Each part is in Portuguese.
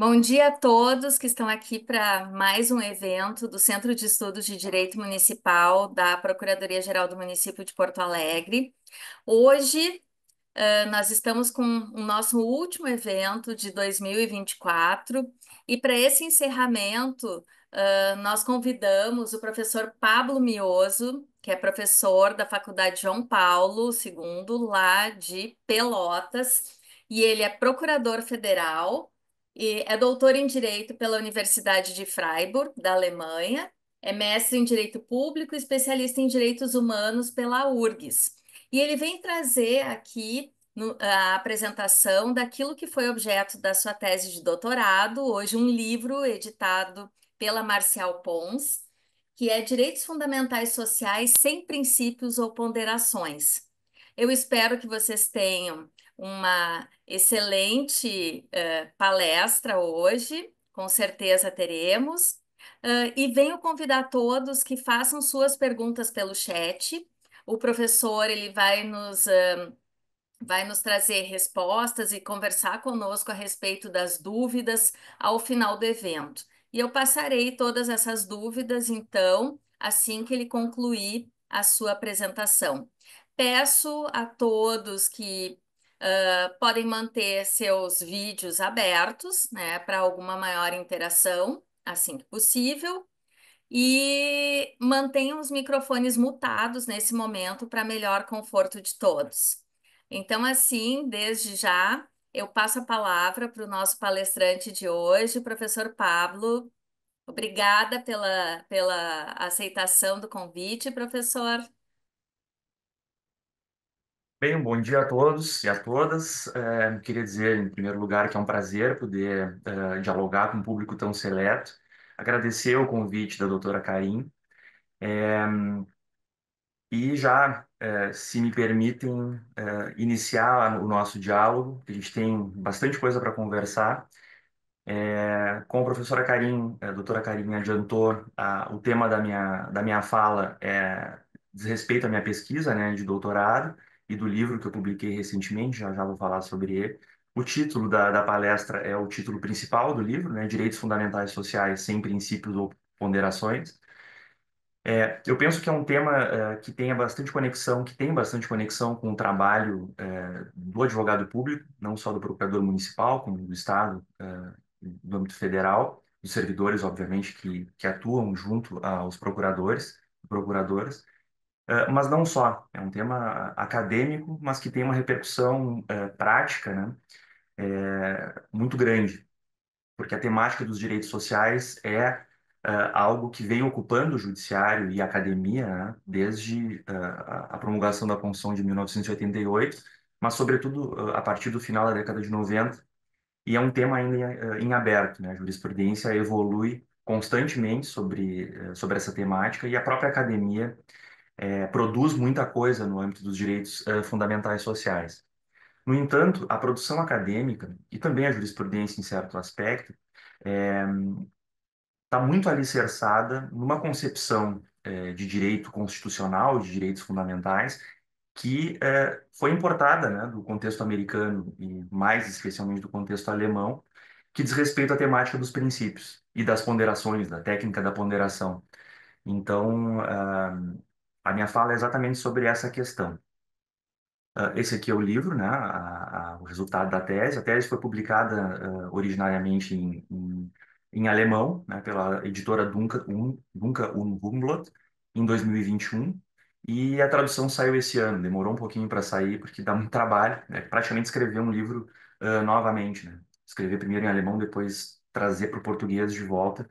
Bom dia a todos que estão aqui para mais um evento do Centro de Estudos de Direito Municipal da Procuradoria-Geral do Município de Porto Alegre. Hoje, nós estamos com o nosso último evento de 2024 e para esse encerramento, nós convidamos o professor Pablo Mioso, que é professor da Faculdade João Paulo II, lá de Pelotas, e ele é procurador federal e é doutor em Direito pela Universidade de Freiburg, da Alemanha, é mestre em Direito Público e especialista em Direitos Humanos pela URGS. E ele vem trazer aqui a apresentação daquilo que foi objeto da sua tese de doutorado, hoje um livro editado pela Marcial Pons, que é Direitos Fundamentais Sociais sem Princípios ou Ponderações. Eu espero que vocês tenham uma excelente palestra hoje, com certeza teremos. E venho convidar todos que façam suas perguntas pelo chat. O professor ele vai nos trazer respostas e conversar conosco a respeito das dúvidas ao final do evento. E eu passarei todas essas dúvidas, então, assim que ele concluir a sua apresentação. Peço a todos que podem manter seus vídeos abertos, né, para alguma maior interação, assim que possível, e mantenham os microfones mutados nesse momento para melhor conforto de todos. Então, assim, desde já, eu passo a palavra para o nosso palestrante de hoje, professor Pablo. Obrigada pela aceitação do convite, professor. Bem, um bom dia a todos e a todas. Queria dizer, em primeiro lugar, que é um prazer poder dialogar com um público tão seleto. Agradecer o convite da doutora Karim. E já, se me permitem, iniciar o nosso diálogo, que a gente tem bastante coisa para conversar. Como a professora Karim, a doutora Karim adiantou, o tema da minha fala diz respeito à minha pesquisa, né, de doutorado e do livro que eu publiquei recentemente, já já vou falar sobre ele. O título da palestra é o título principal do livro, né, Direitos Fundamentais Sociais sem Princípios ou Ponderações. Eu penso que é um tema que tenha bastante conexão, que tem bastante conexão com o trabalho do advogado público, não só do procurador municipal, como do Estado, do âmbito federal, dos servidores, obviamente, que atuam junto aos procuradores, procuradoras, mas não só. É um tema acadêmico, mas que tem uma repercussão prática, né, muito grande, porque a temática dos direitos sociais é algo que vem ocupando o judiciário e a academia, né, desde a promulgação da Constituição de 1988, mas sobretudo a partir do final da década de 90, e é um tema ainda em aberto, né? A jurisprudência evolui constantemente sobre essa temática e a própria academia produz muita coisa no âmbito dos direitos fundamentais sociais. No entanto, a produção acadêmica e também a jurisprudência em certo aspecto está muito alicerçada numa concepção de direito constitucional, de direitos fundamentais, que foi importada, né, do contexto americano e mais especialmente do contexto alemão, que diz respeito à temática dos princípios e das ponderações, da técnica da ponderação. Então, a minha fala é exatamente sobre essa questão. Esse aqui é o livro, né, o resultado da tese. A tese foi publicada originariamente em alemão, né, pela editora Duncker und Humboldt, em 2021. E a tradução saiu esse ano. Demorou um pouquinho para sair, porque dá muito trabalho, né, praticamente escrever um livro novamente, né? Escrever primeiro em alemão, depois trazer para o português de volta.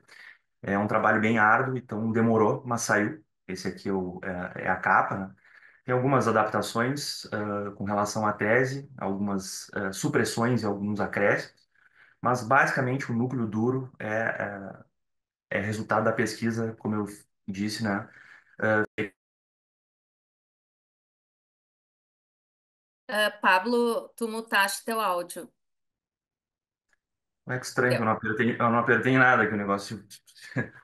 É um trabalho bem árduo, então demorou, mas saiu. Esse aqui é a capa, né? Tem algumas adaptações com relação à tese, algumas supressões e alguns acréscimos, mas basicamente o núcleo duro é resultado da pesquisa, como eu disse, né? Pablo, tu mutaste teu áudio. É que estranho que Teu. eu não apertei nada, que o negócio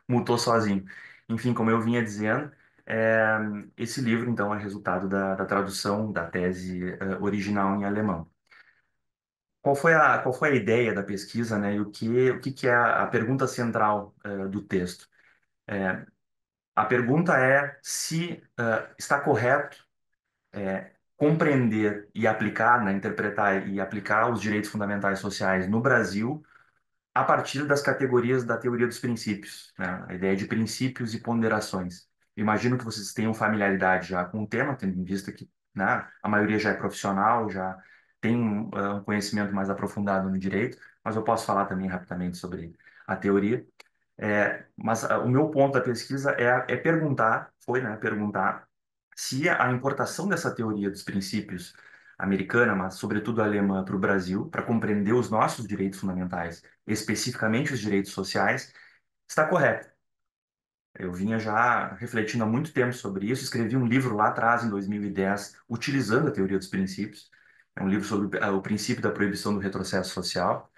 mutou sozinho. Enfim, como eu vinha dizendo, é, esse livro, então, é resultado da tradução da tese original em alemão. qual foi a ideia da pesquisa, né? E o que que é a pergunta central, do texto? A pergunta é se, está correto, compreender e aplicar, né, interpretar e aplicar os direitos fundamentais sociais no Brasil a partir das categorias da teoria dos princípios, né? A ideia de princípios e ponderações. Imagino que vocês tenham familiaridade já com o tema, tendo em vista que, né, a maioria já é profissional, já tem um conhecimento mais aprofundado no direito, mas eu posso falar também rapidamente sobre a teoria. Mas o meu ponto da pesquisa é perguntar, foi, né, perguntar se a importação dessa teoria dos princípios americana, mas sobretudo alemã, para o Brasil, para compreender os nossos direitos fundamentais, especificamente os direitos sociais, está correta. Eu vinha já refletindo há muito tempo sobre isso, escrevi um livro lá atrás, em 2010, utilizando a teoria dos princípios. É um livro sobre o princípio da proibição do retrocesso social.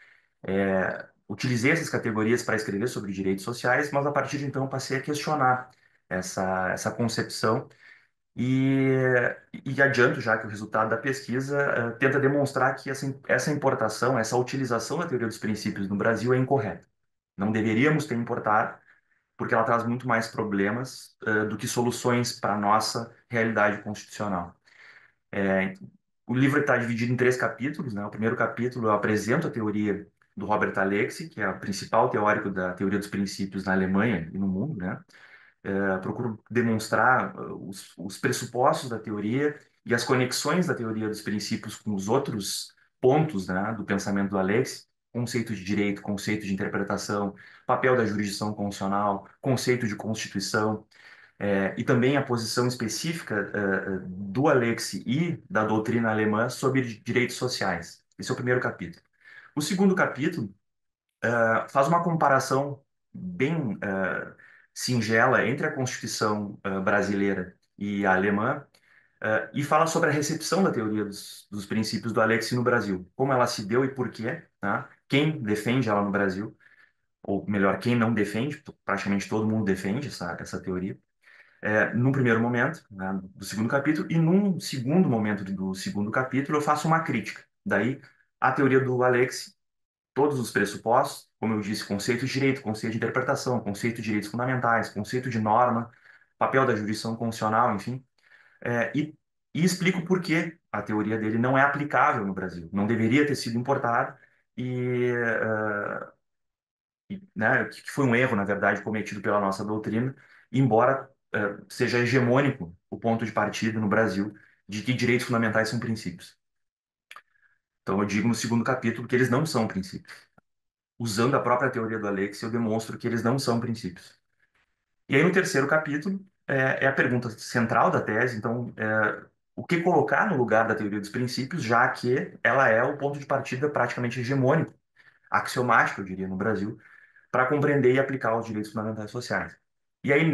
Utilizei essas categorias para escrever sobre direitos sociais, mas a partir de então passei a questionar essa concepção e, e adianto já que o resultado da pesquisa tenta demonstrar que essa importação, essa utilização da teoria dos princípios no Brasil é incorreta. Não deveríamos ter importado, porque ela traz muito mais problemas do que soluções para a nossa realidade constitucional. É, o livro está dividido em 3 capítulos, né? O primeiro capítulo eu apresento a teoria do Robert Alexy, que é o principal teórico da teoria dos princípios na Alemanha e no mundo, né? Procuro demonstrar os pressupostos da teoria e as conexões da teoria dos princípios com os outros pontos, né, do pensamento do Alexy, conceito de direito, conceito de interpretação, papel da jurisdição constitucional, conceito de constituição, e também a posição específica do Alexi e da doutrina alemã sobre direitos sociais. Esse é o primeiro capítulo. O segundo capítulo faz uma comparação bem singela entre a Constituição brasileira e a alemã e fala sobre a recepção da teoria dos princípios do Alexi no Brasil, como ela se deu e por quê, tá? Quem defende ela no Brasil, ou melhor, quem não defende, praticamente todo mundo defende essa teoria num primeiro momento, né, do segundo capítulo, e num segundo momento do segundo capítulo eu faço uma crítica. Daí, a teoria do Alex, todos os pressupostos, como eu disse, conceito de direito, conceito de interpretação, conceito de direitos fundamentais, conceito de norma, papel da jurisdição constitucional, enfim, e explico por que a teoria dele não é aplicável no Brasil, não deveria ter sido importada e, né, que foi um erro, na verdade, cometido pela nossa doutrina, embora seja hegemônico o ponto de partida no Brasil de que direitos fundamentais são princípios. Então, eu digo no segundo capítulo que eles não são princípios. Usando a própria teoria do Alex, eu demonstro que eles não são princípios. E aí, no terceiro capítulo, é a pergunta central da tese. Então, o que colocar no lugar da teoria dos princípios, já que ela é o ponto de partida praticamente hegemônico, axiomático, eu diria, no Brasil, para compreender e aplicar os direitos fundamentais sociais. E aí,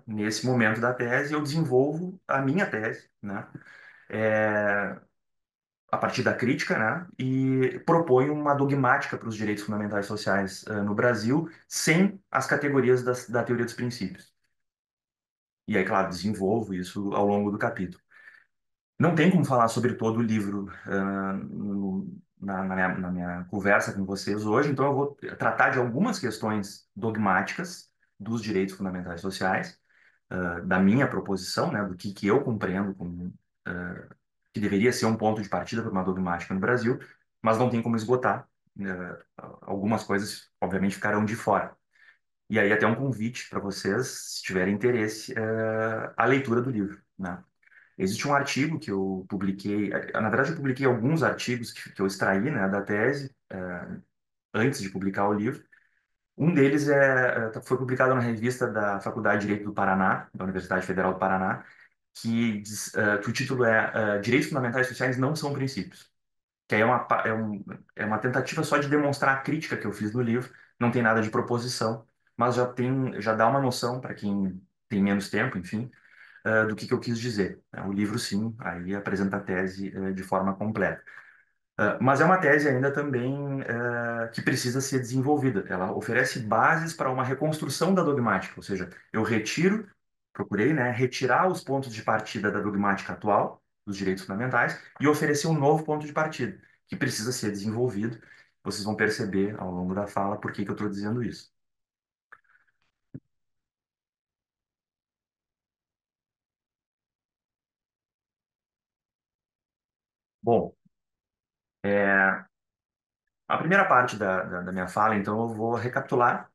nesse momento da tese, eu desenvolvo a minha tese, né? É, a partir da crítica, né? E proponho uma dogmática para os direitos fundamentais sociais no Brasil, sem as categorias da teoria dos princípios. E aí, claro, desenvolvo isso ao longo do capítulo. Não tem como falar sobre todo o livro na minha conversa com vocês hoje, então eu vou tratar de algumas questões dogmáticas dos direitos fundamentais sociais, da minha proposição, né, do que eu compreendo como que deveria ser um ponto de partida para uma dogmática no Brasil, mas não tem como esgotar. Algumas coisas, obviamente, ficarão de fora. E aí até um convite para vocês, se tiverem interesse, a leitura do livro, né? Existe um artigo que eu publiquei, na verdade eu publiquei alguns artigos que eu extraí, né, da tese, antes de publicar o livro. Um deles foi publicado na revista da Faculdade de Direito do Paraná, da Universidade Federal do Paraná, que o título é Direitos Fundamentais Sociais não são princípios. Que aí é uma tentativa só de demonstrar a crítica que eu fiz no livro, não tem nada de proposição, mas já dá uma noção para quem tem menos tempo, enfim, do que eu quis dizer, né? O livro, sim, aí apresenta a tese de forma completa. Mas é uma tese ainda também que precisa ser desenvolvida. Ela oferece bases para uma reconstrução da dogmática, ou seja, procurei, né, retirar os pontos de partida da dogmática atual, dos direitos fundamentais, e oferecer um novo ponto de partida, que precisa ser desenvolvido. Vocês vão perceber ao longo da fala por que que eu estou dizendo isso. Bom, é, a primeira parte da minha fala, então, eu vou recapitular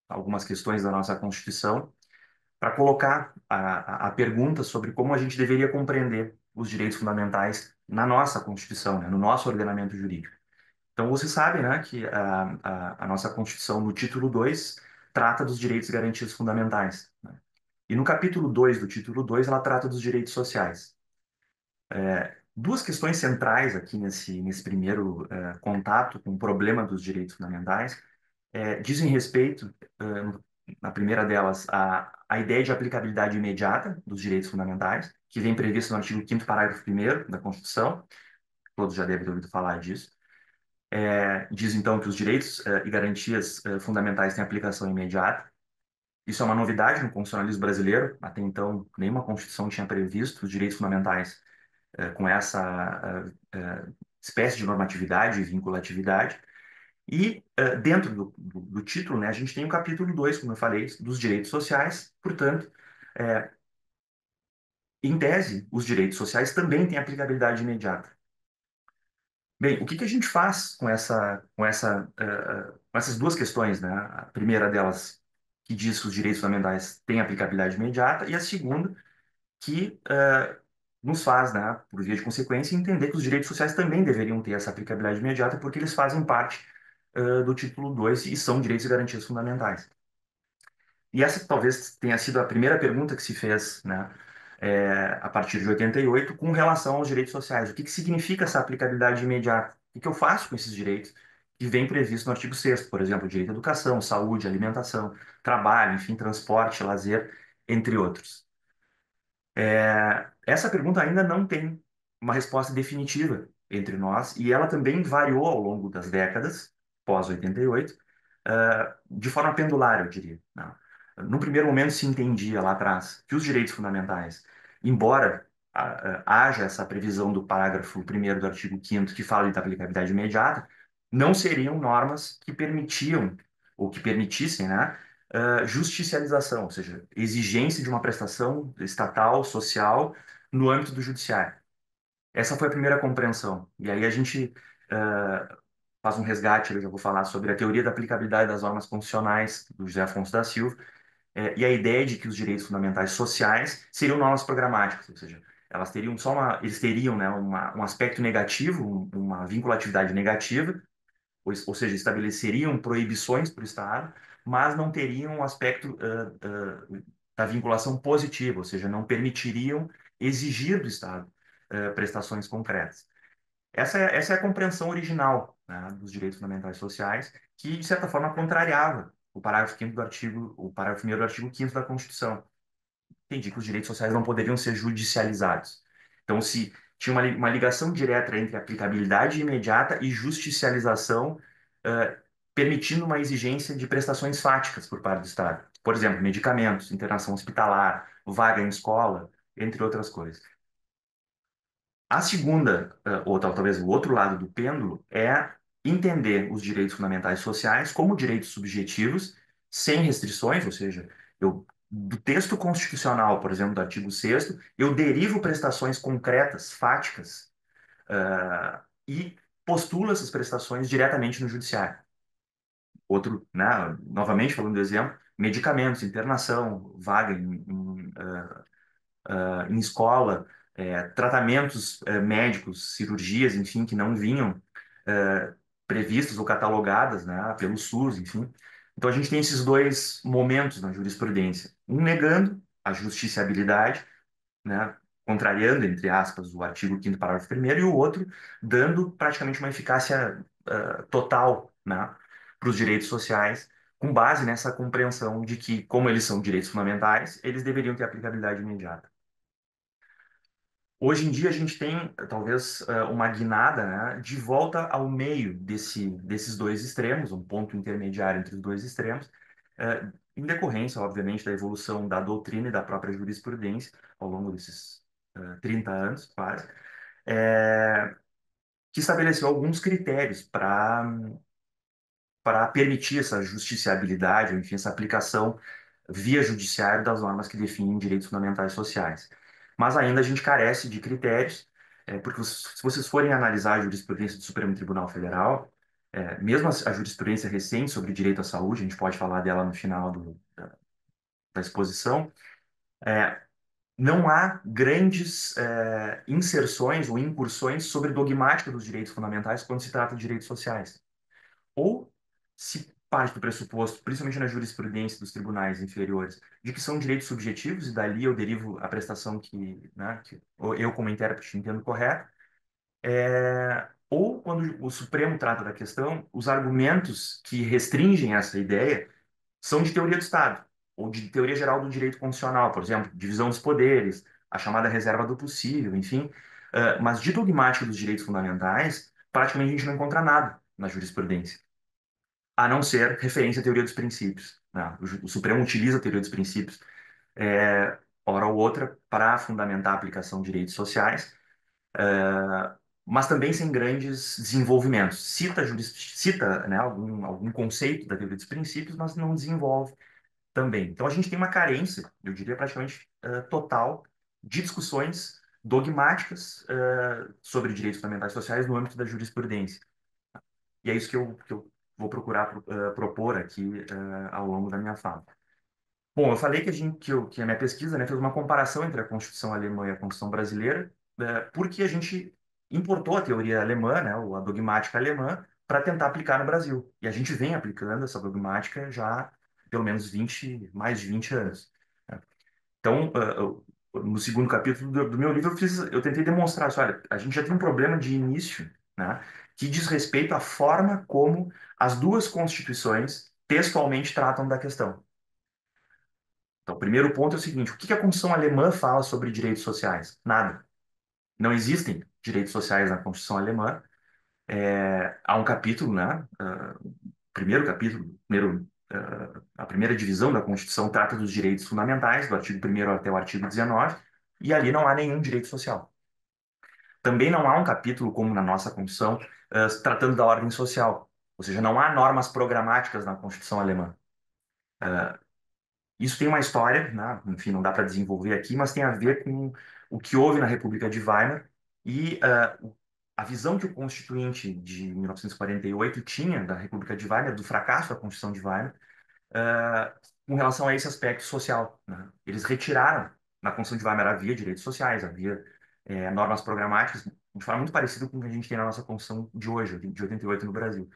algumas questões da nossa Constituição para colocar a pergunta sobre como a gente deveria compreender os direitos fundamentais na nossa Constituição, né, no nosso ordenamento jurídico. Então, você sabe, né, que a nossa Constituição, no título 2 trata dos direitos e garantias fundamentais, né? E no capítulo 2 do título 2 ela trata dos direitos sociais. Duas questões centrais aqui nesse primeiro contato com o problema dos direitos fundamentais dizem respeito, na primeira delas, a ideia de aplicabilidade imediata dos direitos fundamentais, que vem previsto no artigo 5º parágrafo 1º da Constituição, todos já devem ter ouvido falar disso. Diz, então, que os direitos e garantias fundamentais têm aplicação imediata. Isso é uma novidade no constitucionalismo brasileiro. Até então, nenhuma Constituição tinha previsto os direitos fundamentais com essa espécie de normatividade e vinculatividade. E dentro do título, né, a gente tem o capítulo 2, como eu falei, dos direitos sociais. Portanto, é, em tese, os direitos sociais também têm aplicabilidade imediata. Bem, o que que a gente faz com essas duas questões, né? A primeira delas, que diz que os direitos fundamentais têm aplicabilidade imediata, e a segunda, que nos faz, né, por via de consequência, entender que os direitos sociais também deveriam ter essa aplicabilidade imediata, porque eles fazem parte do título 2 e são direitos e garantias fundamentais. E essa talvez tenha sido a primeira pergunta que se fez, né, a partir de 88, com relação aos direitos sociais. O que que significa essa aplicabilidade imediata? O que que eu faço com esses direitos que vem previsto no artigo 6º, por exemplo, direito à educação, saúde, alimentação, trabalho, enfim, transporte, lazer, entre outros. Essa pergunta ainda não tem uma resposta definitiva entre nós e ela também variou ao longo das décadas, pós 88, de forma pendular, eu diria, né? No primeiro momento se entendia lá atrás que os direitos fundamentais, embora haja essa previsão do parágrafo 1º do artigo 5º que fala de aplicabilidade imediata, não seriam normas que permitiam ou que permitissem, né, justicialização, ou seja, exigência de uma prestação estatal, social, no âmbito do judiciário. Essa foi a primeira compreensão. E aí a gente faz um resgate, eu já vou falar sobre a teoria da aplicabilidade das normas constitucionais do José Afonso da Silva, e a ideia de que os direitos fundamentais sociais seriam normas programáticas, ou seja, eles teriam, né, um aspecto negativo, uma vinculatividade negativa, ou seja, estabeleceriam proibições para o Estado, mas não teriam o aspecto da vinculação positiva, ou seja, não permitiriam exigir do Estado prestações concretas. Essa é a compreensão original, né, dos direitos fundamentais sociais, que, de certa forma, contrariava o parágrafo 1º do artigo 5º da Constituição. Entendi que os direitos sociais não poderiam ser judicializados. Então, se tinha uma ligação direta entre aplicabilidade imediata e justicialização, eh, permitindo uma exigência de prestações fáticas por parte do Estado. Por exemplo, medicamentos, internação hospitalar, vaga em escola, entre outras coisas. A segunda, ou talvez o outro lado do pêndulo, é entender os direitos fundamentais sociais como direitos subjetivos, sem restrições, ou seja, do texto constitucional, por exemplo, do artigo 6º, eu derivo prestações concretas, fáticas, e postulo essas prestações diretamente no judiciário. Outro, né, novamente falando do exemplo, medicamentos, internação, vaga em escola, tratamentos médicos, cirurgias, enfim, que não vinham é, previstas ou catalogadas, né, pelo SUS, enfim. Então a gente tem esses dois momentos na jurisprudência, um negando a justiciabilidade, né, contrariando, entre aspas, o artigo 5º parágrafo 1º, e o outro dando praticamente uma eficácia total, né, para os direitos sociais, com base nessa compreensão de que, como eles são direitos fundamentais, eles deveriam ter aplicabilidade imediata. Hoje em dia a gente tem talvez uma guinada, né, de volta ao meio desses dois extremos, um ponto intermediário entre os dois extremos, em decorrência, obviamente, da evolução da doutrina e da própria jurisprudência ao longo desses 30 anos, quase. que estabeleceu alguns critérios para permitir essa justiciabilidade, ou, enfim, essa aplicação via judiciário das normas que definem direitos fundamentais sociais. Mas ainda a gente carece de critérios, porque se vocês forem analisar a jurisprudência do Supremo Tribunal Federal, mesmo a jurisprudência recente sobre direito à saúde, a gente pode falar dela no final da exposição, não há grandes inserções ou incursões sobre dogmática dos direitos fundamentais quando se trata de direitos sociais. Ou se parte do pressuposto, principalmente na jurisprudência dos tribunais inferiores, de que são direitos subjetivos e dali eu derivo a prestação que eu, como intérprete, entendo correta, ou quando o Supremo trata da questão, os argumentos que restringem essa ideia são de teoria do Estado, ou de teoria geral do direito constitucional, por exemplo, divisão dos poderes, a chamada reserva do possível, enfim. Mas de dogmática dos direitos fundamentais, praticamente a gente não encontra nada na jurisprudência, a não ser referência à teoria dos princípios, né? O Supremo utiliza a teoria dos princípios, hora ou outra, para fundamentar a aplicação de direitos sociais, mas também sem grandes desenvolvimentos. Cita, né, algum conceito da teoria dos princípios, mas não desenvolve também. Então, a gente tem uma carência, eu diria praticamente total, de discussões dogmáticas sobre direitos fundamentais sociais no âmbito da jurisprudência. E é isso que eu vou procurar propor aqui ao longo da minha fala. Bom, eu falei que a minha pesquisa, né, fez uma comparação entre a Constituição alemã e a Constituição brasileira, porque a gente importou a teoria alemã, né, ou a dogmática alemã, para tentar aplicar no Brasil. E a gente vem aplicando essa dogmática já há pelo menos mais de 20 anos, né? Então, no segundo capítulo do meu livro, eu tentei demonstrar isso. Olha, a gente já tem um problema de início, né, que diz respeito à forma como as duas constituições textualmente tratam da questão. Então, o primeiro ponto é o seguinte: o que a Constituição alemã fala sobre direitos sociais? Nada. Não existem direitos sociais na Constituição alemã. Há um capítulo, né? Primeiro capítulo, a primeira divisão da Constituição trata dos direitos fundamentais, do artigo 1º até o artigo 19, e ali não há nenhum direito social. Também não há um capítulo, como na nossa Constituição, tratando da ordem social. Ou seja, não há normas programáticas na Constituição alemã. Isso tem uma história, né? Enfim, não dá para desenvolver aqui, mas tem a ver com o que houve na República de Weimar e a visão que o Constituinte de 1948 tinha da República de Weimar, do fracasso da Constituição de Weimar, com relação a esse aspecto social, né? Eles retiraram, na Constituição de Weimar havia direitos sociais, havia normas programáticas, de forma muito parecida com o que a gente tem na nossa Constituição de hoje, de 88 no Brasil.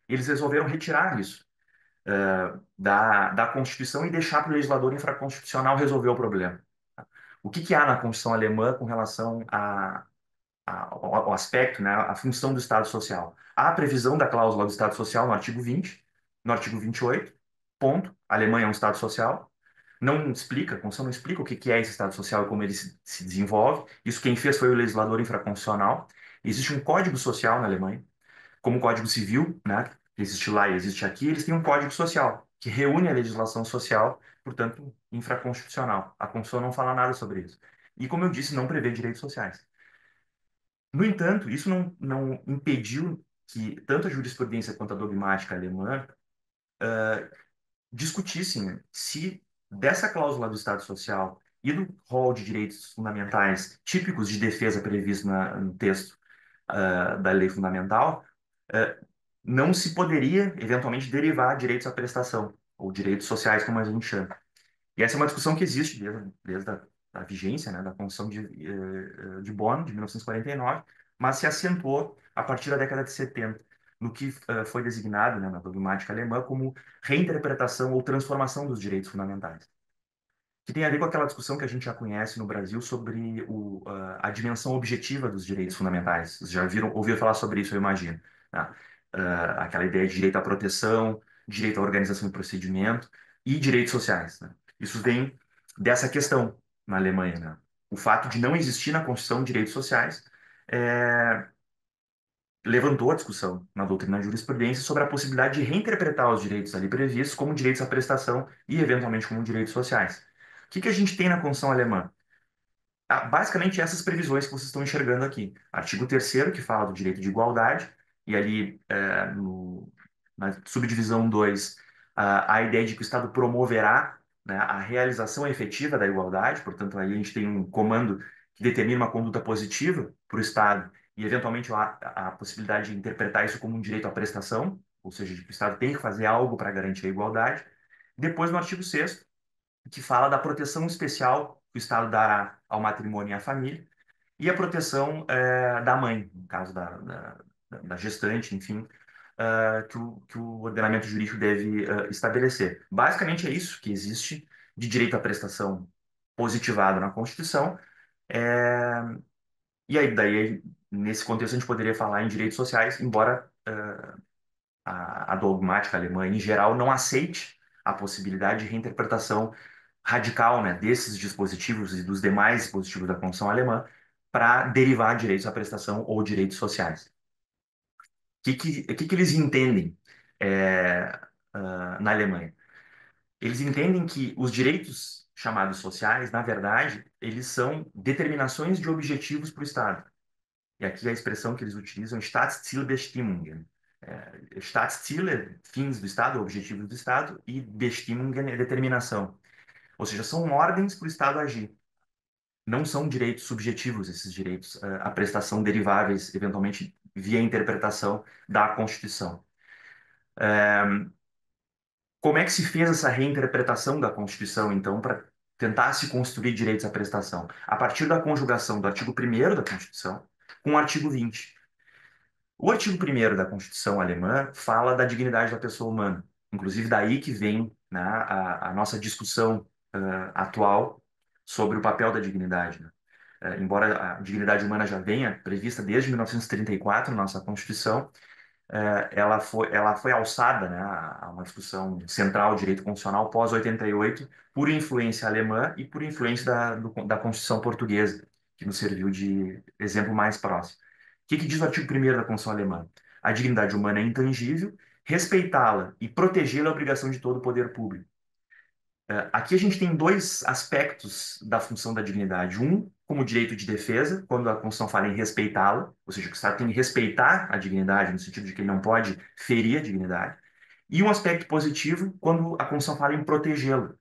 Eles resolveram retirar isso da Constituição e deixar para o legislador infraconstitucional resolver o problema. O que há na Constituição alemã com relação ao aspecto, né, a função do Estado Social? Há a previsão da cláusula do Estado Social no artigo 20, no artigo 28, ponto. A Alemanha é um Estado Social. Não explica, a Constituição não explica o que é esse Estado Social e como ele se desenvolve. Isso quem fez foi o legislador infraconstitucional. Existe um Código Social na Alemanha, como o Código Civil, né, que existe lá e existe aqui, eles têm um Código Social, que reúne a legislação social, portanto, infraconstitucional. A Constituição não fala nada sobre isso. E, como eu disse, não prevê direitos sociais. No entanto, isso não impediu que tanto a jurisprudência quanto a dogmática alemã discutissem se dessa cláusula do Estado Social e do rol de direitos fundamentais típicos de defesa previsto no texto da lei fundamental, uh, não se poderia, eventualmente, derivar direitos à prestação, ou direitos sociais, como a gente chama. E essa é uma discussão que existe desde a vigência, né, da Constituição de Bonn, de 1949, mas se acentuou a partir da década de 70, no que foi designado, né, na dogmática alemã como reinterpretação ou transformação dos direitos fundamentais, que tem a ver com aquela discussão que a gente já conhece no Brasil sobre a dimensão objetiva dos direitos fundamentais. Vocês já ouviram falar sobre isso, eu imagino, né? Aquela ideia de direito à proteção, direito à organização e procedimento e direitos sociais, né? Isso vem dessa questão na Alemanha, né? O fato de não existir na Constituição direitos sociais é, levantou a discussão na doutrina da jurisprudência sobre a possibilidade de reinterpretar os direitos ali previstos como direitos à prestação e, eventualmente, como direitos sociais. O que a gente tem na Constituição alemã? basicamente essas previsões que vocês estão enxergando aqui. Artigo 3º, que fala do direito de igualdade, e ali na subdivisão 2, a ideia de que o Estado promoverá, né, a realização efetiva da igualdade, portanto, aí a gente tem um comando que determina uma conduta positiva para o Estado, e eventualmente a possibilidade de interpretar isso como um direito à prestação, ou seja, de que o Estado tem que fazer algo para garantir a igualdade. Depois, no artigo 6º, que fala da proteção especial que o Estado dará ao matrimônio e à família, e a proteção da mãe, no caso da gestante, enfim, que o ordenamento jurídico deve estabelecer. Basicamente é isso que existe de direito à prestação positivado na Constituição. É, e aí, daí, nesse contexto, a gente poderia falar em direitos sociais, embora a dogmática alemã, em geral, não aceite a possibilidade de reinterpretação radical, né, desses dispositivos e dos demais dispositivos da Constituição alemã para derivar direitos à prestação ou direitos sociais. O que eles entendem na Alemanha? Eles entendem que os direitos chamados sociais, na verdade, eles são determinações de objetivos para o Estado. E aqui a expressão que eles utilizam, Staatszielbestimmungen. Staatsziel é fins do Estado, objetivos do Estado, e Bestimmungen é determinação. Ou seja, são ordens para o Estado agir. Não são direitos subjetivos esses direitos, a prestação deriváveis, eventualmente, via interpretação da Constituição. Como é que se fez essa reinterpretação da Constituição, então, para tentar se construir direitos à prestação? A partir da conjugação do artigo 1º da Constituição com o artigo 20. O artigo 1º da Constituição alemã fala da dignidade da pessoa humana. Inclusive, daí que vem, né, a nossa discussão atual sobre o papel da dignidade, né? Embora a dignidade humana já venha prevista desde 1934 na nossa Constituição, ela foi alçada, né, a uma discussão central de direito constitucional pós 88 por influência alemã e por influência da Constituição portuguesa, que nos serviu de exemplo mais próximo. O que diz o artigo 1º da Constituição alemã? A dignidade humana é intangível, respeitá-la e protegê-la é obrigação de todo o poder público. Aqui a gente tem dois aspectos da função da dignidade. Um, como direito de defesa, quando a Constituição fala em respeitá-la, ou seja, que o Estado tem que respeitar a dignidade, no sentido de que ele não pode ferir a dignidade. E um aspecto positivo, quando a Constituição fala em protegê-la.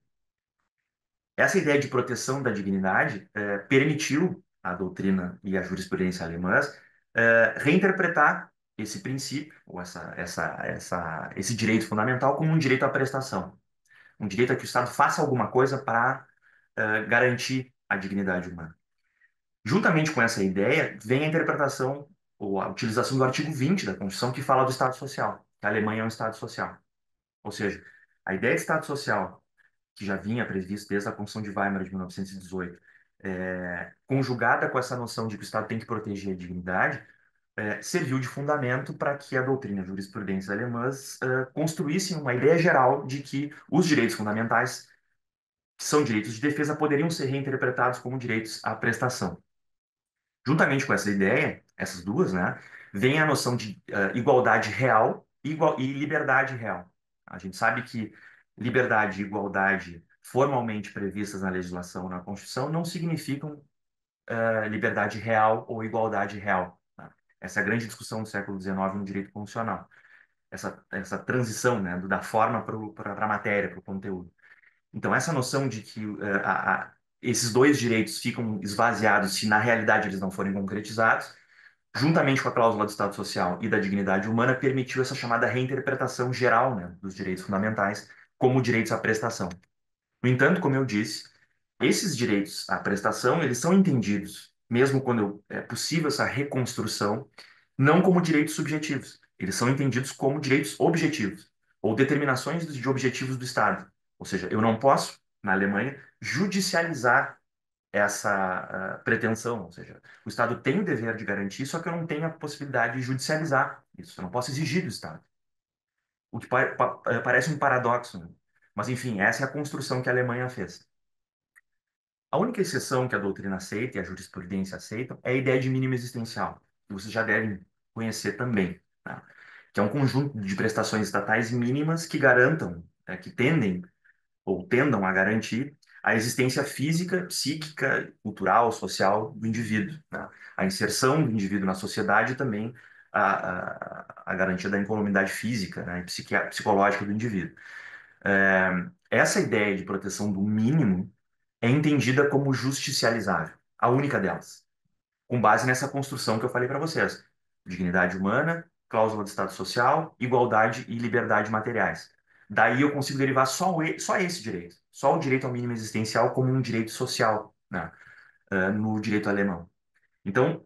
Essa ideia de proteção da dignidade permitiu à doutrina e à jurisprudência alemãs reinterpretar esse princípio, ou esse direito fundamental, como um direito à prestação, um direito a que o Estado faça alguma coisa para garantir a dignidade humana. Juntamente com essa ideia, vem a interpretação ou a utilização do artigo 20 da Constituição, que fala do Estado Social, que a Alemanha é um Estado social. Ou seja, a ideia de Estado Social, que já vinha previsto desde a Constituição de Weimar de 1918, conjugada com essa noção de que o Estado tem que proteger a dignidade, serviu de fundamento para que a doutrina e a jurisprudência alemãs construíssem uma ideia geral de que os direitos fundamentais que são direitos de defesa, poderiam ser reinterpretados como direitos à prestação. Juntamente com essa ideia, essas duas, né, vem a noção de igualdade real e liberdade real. A gente sabe que liberdade e igualdade formalmente previstas na legislação, na Constituição, não significam liberdade real ou igualdade real. Tá? Essa é a grande discussão do século XIX no direito constitucional. Essa transição, né, da forma para a matéria, para o conteúdo. Então, essa noção de que esses dois direitos ficam esvaziados se na realidade eles não forem concretizados, juntamente com a cláusula do Estado Social e da dignidade humana, permitiu essa chamada reinterpretação geral, né, dos direitos fundamentais como direitos à prestação. No entanto, como eu disse, esses direitos à prestação, eles são entendidos, mesmo quando é possível essa reconstrução, não como direitos subjetivos. Eles são entendidos como direitos objetivos, ou determinações de objetivos do Estado. Ou seja, eu não posso, na Alemanha, judicializar essa pretensão. Ou seja, o Estado tem o dever de garantir, só que eu não tenho a possibilidade de judicializar isso. Eu não posso exigir do Estado. O que parece um paradoxo, né? Mas, enfim, essa é a construção que a Alemanha fez. A única exceção que a doutrina aceita e a jurisprudência aceitam é a ideia de mínimo existencial, que vocês já devem conhecer também, tá? Que é um conjunto de prestações estatais mínimas que garantam, que tendem ou tendam a garantir a existência física, psíquica, cultural, social do indivíduo, né? A inserção do indivíduo na sociedade e também a garantia da incolumidade física, né, e psicológica do indivíduo. Essa ideia de proteção do mínimo é entendida como justicializável, a única delas, com base nessa construção que eu falei para vocês: dignidade humana, cláusula de Estado social, igualdade e liberdade materiais. Daí eu consigo derivar só esse direito, só o direito ao mínimo existencial como um direito social, né, no direito alemão. Então,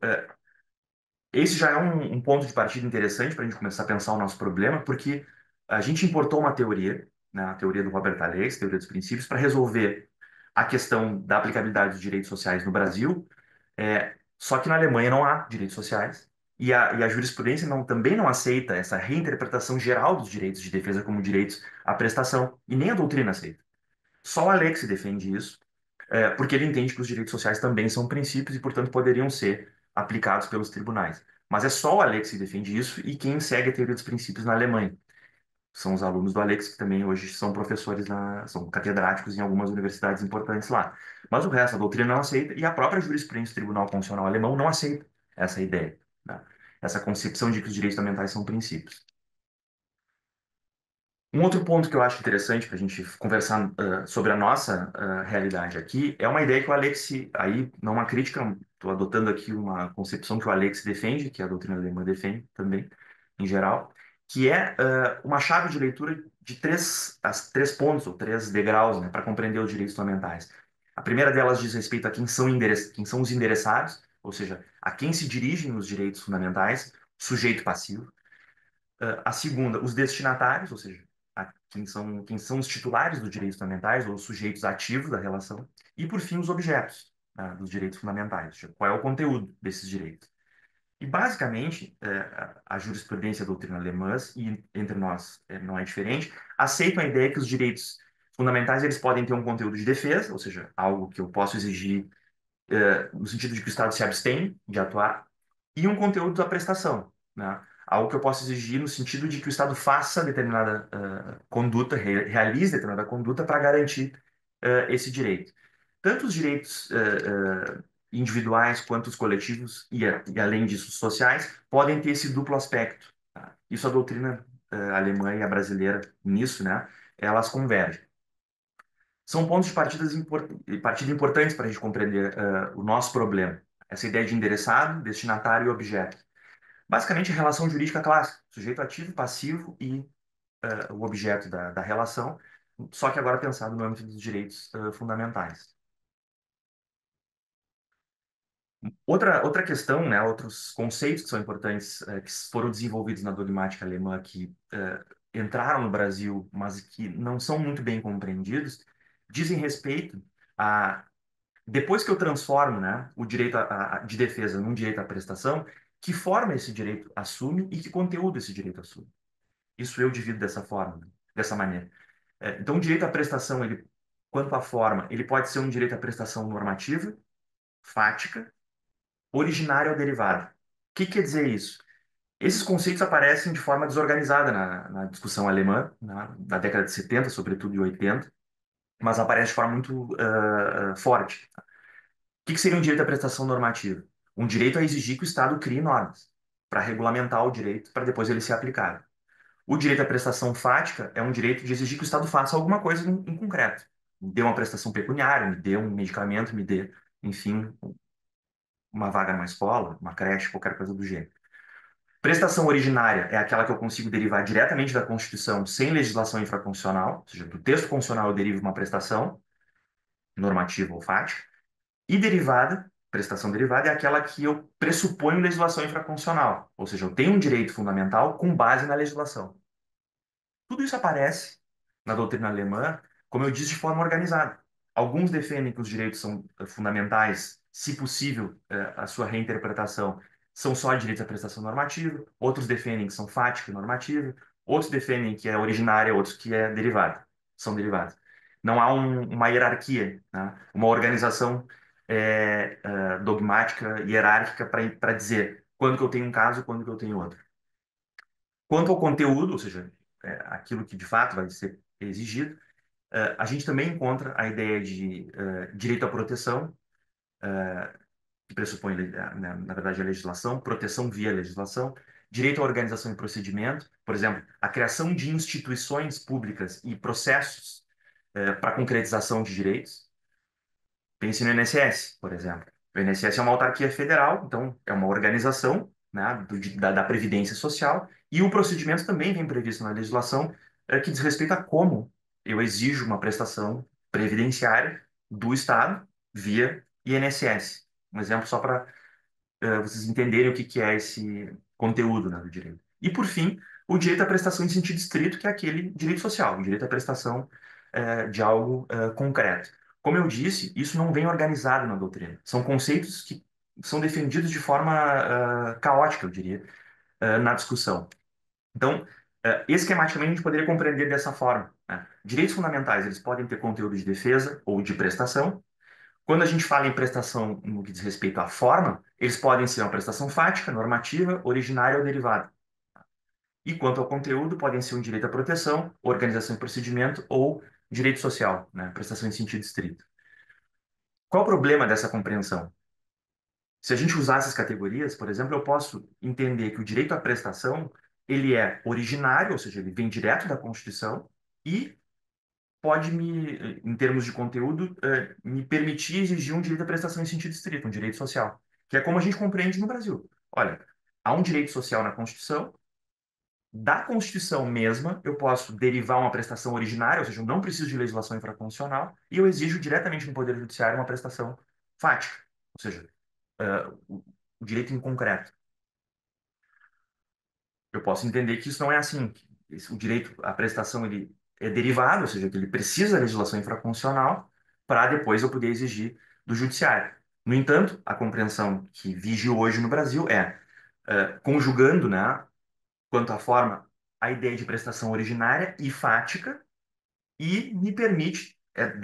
esse já é um ponto de partida interessante para a gente começar a pensar o nosso problema, porque a gente importou uma teoria, né, a teoria do Robert Alex, teoria dos princípios, para resolver a questão da aplicabilidade dos direitos sociais no Brasil. Só que na Alemanha não há direitos sociais e a jurisprudência também não aceita essa reinterpretação geral dos direitos de defesa como direitos à prestação, e nem a doutrina aceita. Só o Alex defende isso, porque ele entende que os direitos sociais também são princípios e, portanto, poderiam ser aplicados pelos tribunais. Mas é só o Alex que defende isso e quem segue a teoria dos princípios na Alemanha. São os alunos do Alex, que também hoje são professores, são catedráticos em algumas universidades importantes lá. Mas o resto, a doutrina não aceita e a própria jurisprudência do Tribunal Constitucional Alemão não aceita essa ideia, né? Essa concepção de que os direitos fundamentais são princípios. Um outro ponto que eu acho interessante para a gente conversar sobre a nossa realidade aqui é uma ideia que o Alex, aí não uma crítica, estou adotando aqui uma concepção que o Alex defende, que a doutrina alemã defende também, em geral, que é uma chave de leitura de três pontos, ou três degraus, né, para compreender os direitos fundamentais. A primeira delas diz respeito a quem são os endereçados, ou seja, a quem se dirigem os direitos fundamentais, sujeito passivo. A segunda, os destinatários, ou seja, quem são os titulares dos direitos fundamentais, ou os sujeitos ativos da relação. E, por fim, os objetos, né, dos direitos fundamentais, ou seja, qual é o conteúdo desses direitos. E, basicamente, a jurisprudência e a doutrina alemãs, e entre nós não é diferente, aceitam a ideia que os direitos fundamentais eles podem ter um conteúdo de defesa, ou seja, algo que eu posso exigir no sentido de que o Estado se abstém de atuar, e um conteúdo da prestação, né? Algo que eu posso exigir no sentido de que o Estado faça determinada conduta, realize determinada conduta para garantir esse direito. Tanto os direitos individuais quanto os coletivos, e além disso, os sociais, podem ter esse duplo aspecto, tá? Isso a doutrina alemã e a brasileira, nisso, né, elas convergem. São pontos de partida importantes para a gente compreender o nosso problema. Essa ideia de endereçado, destinatário e objeto. Basicamente, a relação jurídica clássica, sujeito ativo, passivo e o objeto da relação, só que agora pensado no âmbito dos direitos fundamentais. Outra questão, né, outros conceitos que são importantes, que foram desenvolvidos na dogmática alemã, que entraram no Brasil, mas que não são muito bem compreendidos, dizem respeito a depois que eu transformo, né, o direito de defesa num direito à prestação, que forma esse direito assume e que conteúdo esse direito assume. Isso eu divido dessa forma, né, dessa maneira. Então, o direito à prestação, ele, quanto à forma, ele pode ser um direito à prestação normativa, fática, originária ou derivada. O que quer dizer isso? Esses conceitos aparecem de forma desorganizada na discussão alemã, na década de 70, sobretudo, e 80, mas aparece de forma muito forte. O que seria um direito à prestação normativa? Um direito a exigir que o Estado crie normas para regulamentar o direito, para depois ele ser aplicado. O direito à prestação fática é um direito de exigir que o Estado faça alguma coisa em concreto. Me dê uma prestação pecuniária, me dê um medicamento, me dê, enfim, uma vaga numa escola, uma creche, qualquer coisa do gênero. Prestação originária é aquela que eu consigo derivar diretamente da Constituição sem legislação infraconstitucional, ou seja, do texto constitucional eu derivo uma prestação normativa ou fática. E derivada, prestação derivada, é aquela que eu pressuponho legislação infraconstitucional, ou seja, eu tenho um direito fundamental com base na legislação. Tudo isso aparece na doutrina alemã, como eu disse, de forma organizada. Alguns defendem que os direitos são fundamentais, se possível, a sua reinterpretação são só direitos à prestação normativa, outros defendem que são fática e normativa, outros defendem que é originária, outros que é derivada, são derivados. Não há uma hierarquia, né? Uma organização dogmática, hierárquica para dizer quando que eu tenho um caso e quando que eu tenho outro. Quanto ao conteúdo, ou seja, aquilo que de fato vai ser exigido, A gente também encontra a ideia de direito à proteção, que pressupõe, na verdade, a legislação, proteção via legislação, direito à organização e procedimento, por exemplo, a criação de instituições públicas e processos para concretização de direitos. Pense no INSS, por exemplo. O INSS é uma autarquia federal, então é uma organização, né, da Previdência Social, e o procedimento também vem previsto na legislação, que diz respeito a como eu exijo uma prestação previdenciária do Estado via INSS. Um exemplo só para vocês entenderem o que que é esse conteúdo, né, do direito. E, por fim, o direito à prestação em sentido estrito, que é aquele direito social, o direito à prestação de algo concreto. Como eu disse, isso não vem organizado na doutrina. São conceitos que são defendidos de forma caótica, eu diria, na discussão. Então, esquematicamente, a gente poderia compreender dessa forma, né? Direitos fundamentais, eles podem ter conteúdo de defesa ou de prestação, quando a gente fala em prestação no que diz respeito à forma, eles podem ser uma prestação fática, normativa, originária ou derivada. E quanto ao conteúdo, podem ser um direito à proteção, organização e procedimento ou direito social, né? Prestação em sentido estrito. Qual o problema dessa compreensão? Se a gente usar essas categorias, por exemplo, eu posso entender que o direito à prestação, ele é originário, ou seja, ele vem direto da Constituição, e pode me, em termos de conteúdo, me permitir exigir um direito à prestação em sentido estrito, um direito social, que é como a gente compreende no Brasil. Olha, há um direito social na Constituição, da Constituição mesma eu posso derivar uma prestação originária, ou seja, eu não preciso de legislação infraconstitucional, e eu exijo diretamente no Poder Judiciário uma prestação fática, ou seja, o direito em concreto. Eu posso entender que isso não é assim. Que o direito à prestação ele é derivado, ou seja, que ele precisa da legislação infraconstitucional para depois eu poder exigir do judiciário. No entanto, a compreensão que vige hoje no Brasil é, conjugando, né, quanto à forma, a ideia de prestação originária e fática e me permite,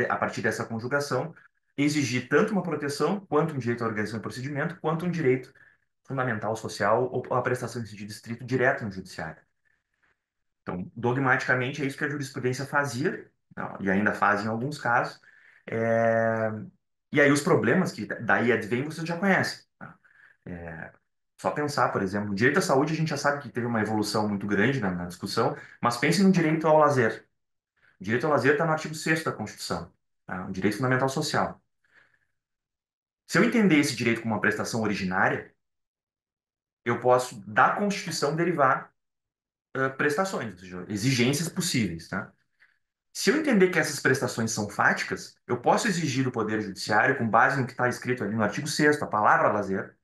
a partir dessa conjugação, exigir tanto uma proteção, quanto um direito à organização e procedimento, quanto um direito fundamental social ou a prestação de sentido estrito direto no judiciário. Então, dogmaticamente, é isso que a jurisprudência fazia, não, e ainda faz em alguns casos. É, E aí os problemas que daí advêm, vocês já conhecem. Tá? É, Só pensar, por exemplo, o direito à saúde, a gente já sabe que teve uma evolução muito grande na discussão, mas pense no direito ao lazer. O direito ao lazer está no artigo 6º da Constituição, tá? O direito fundamental social. Se eu entender esse direito como uma prestação originária, eu posso, da Constituição, derivar prestações, ou seja, exigências possíveis, tá? Se eu entender que essas prestações são fáticas, eu posso exigir do Poder Judiciário, com base no que está escrito ali no artigo 6º, a palavra lazer,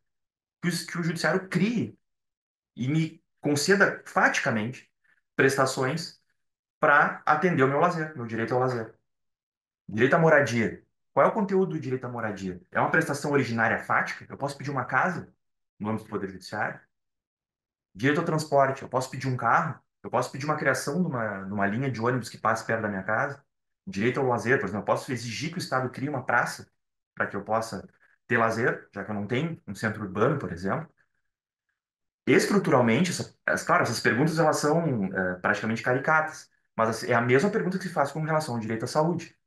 que o Judiciário crie e me conceda faticamente prestações para atender o meu lazer, meu direito ao lazer. Direito à moradia. Qual é o conteúdo do direito à moradia? É uma prestação originária fática? Eu posso pedir uma casa no âmbito do Poder Judiciário? Direito ao transporte. Eu posso pedir um carro? Eu posso pedir uma criação de uma linha de ônibus que passe perto da minha casa? Direito ao lazer, por exemplo. Eu posso exigir que o Estado crie uma praça para que eu possa ter lazer, já que eu não tenho um centro urbano, por exemplo. Estruturalmente, claro, essas perguntas elas são praticamente caricatas, mas assim, é a mesma pergunta que se faz com relação ao direito à saúde.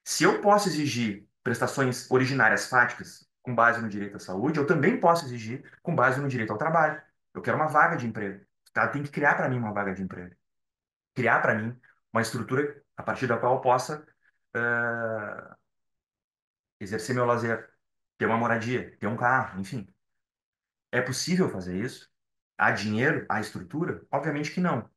Se eu posso exigir prestações originárias fáticas com base no direito à saúde, eu também posso exigir com base no direito ao trabalho. Eu quero uma vaga de emprego. O Estado tem que criar para mim uma vaga de emprego. Criar para mim uma estrutura a partir da qual eu possa eh, exercer meu lazer, ter uma moradia, ter um carro, enfim. É possível fazer isso? Há dinheiro? Há estrutura? Obviamente que não.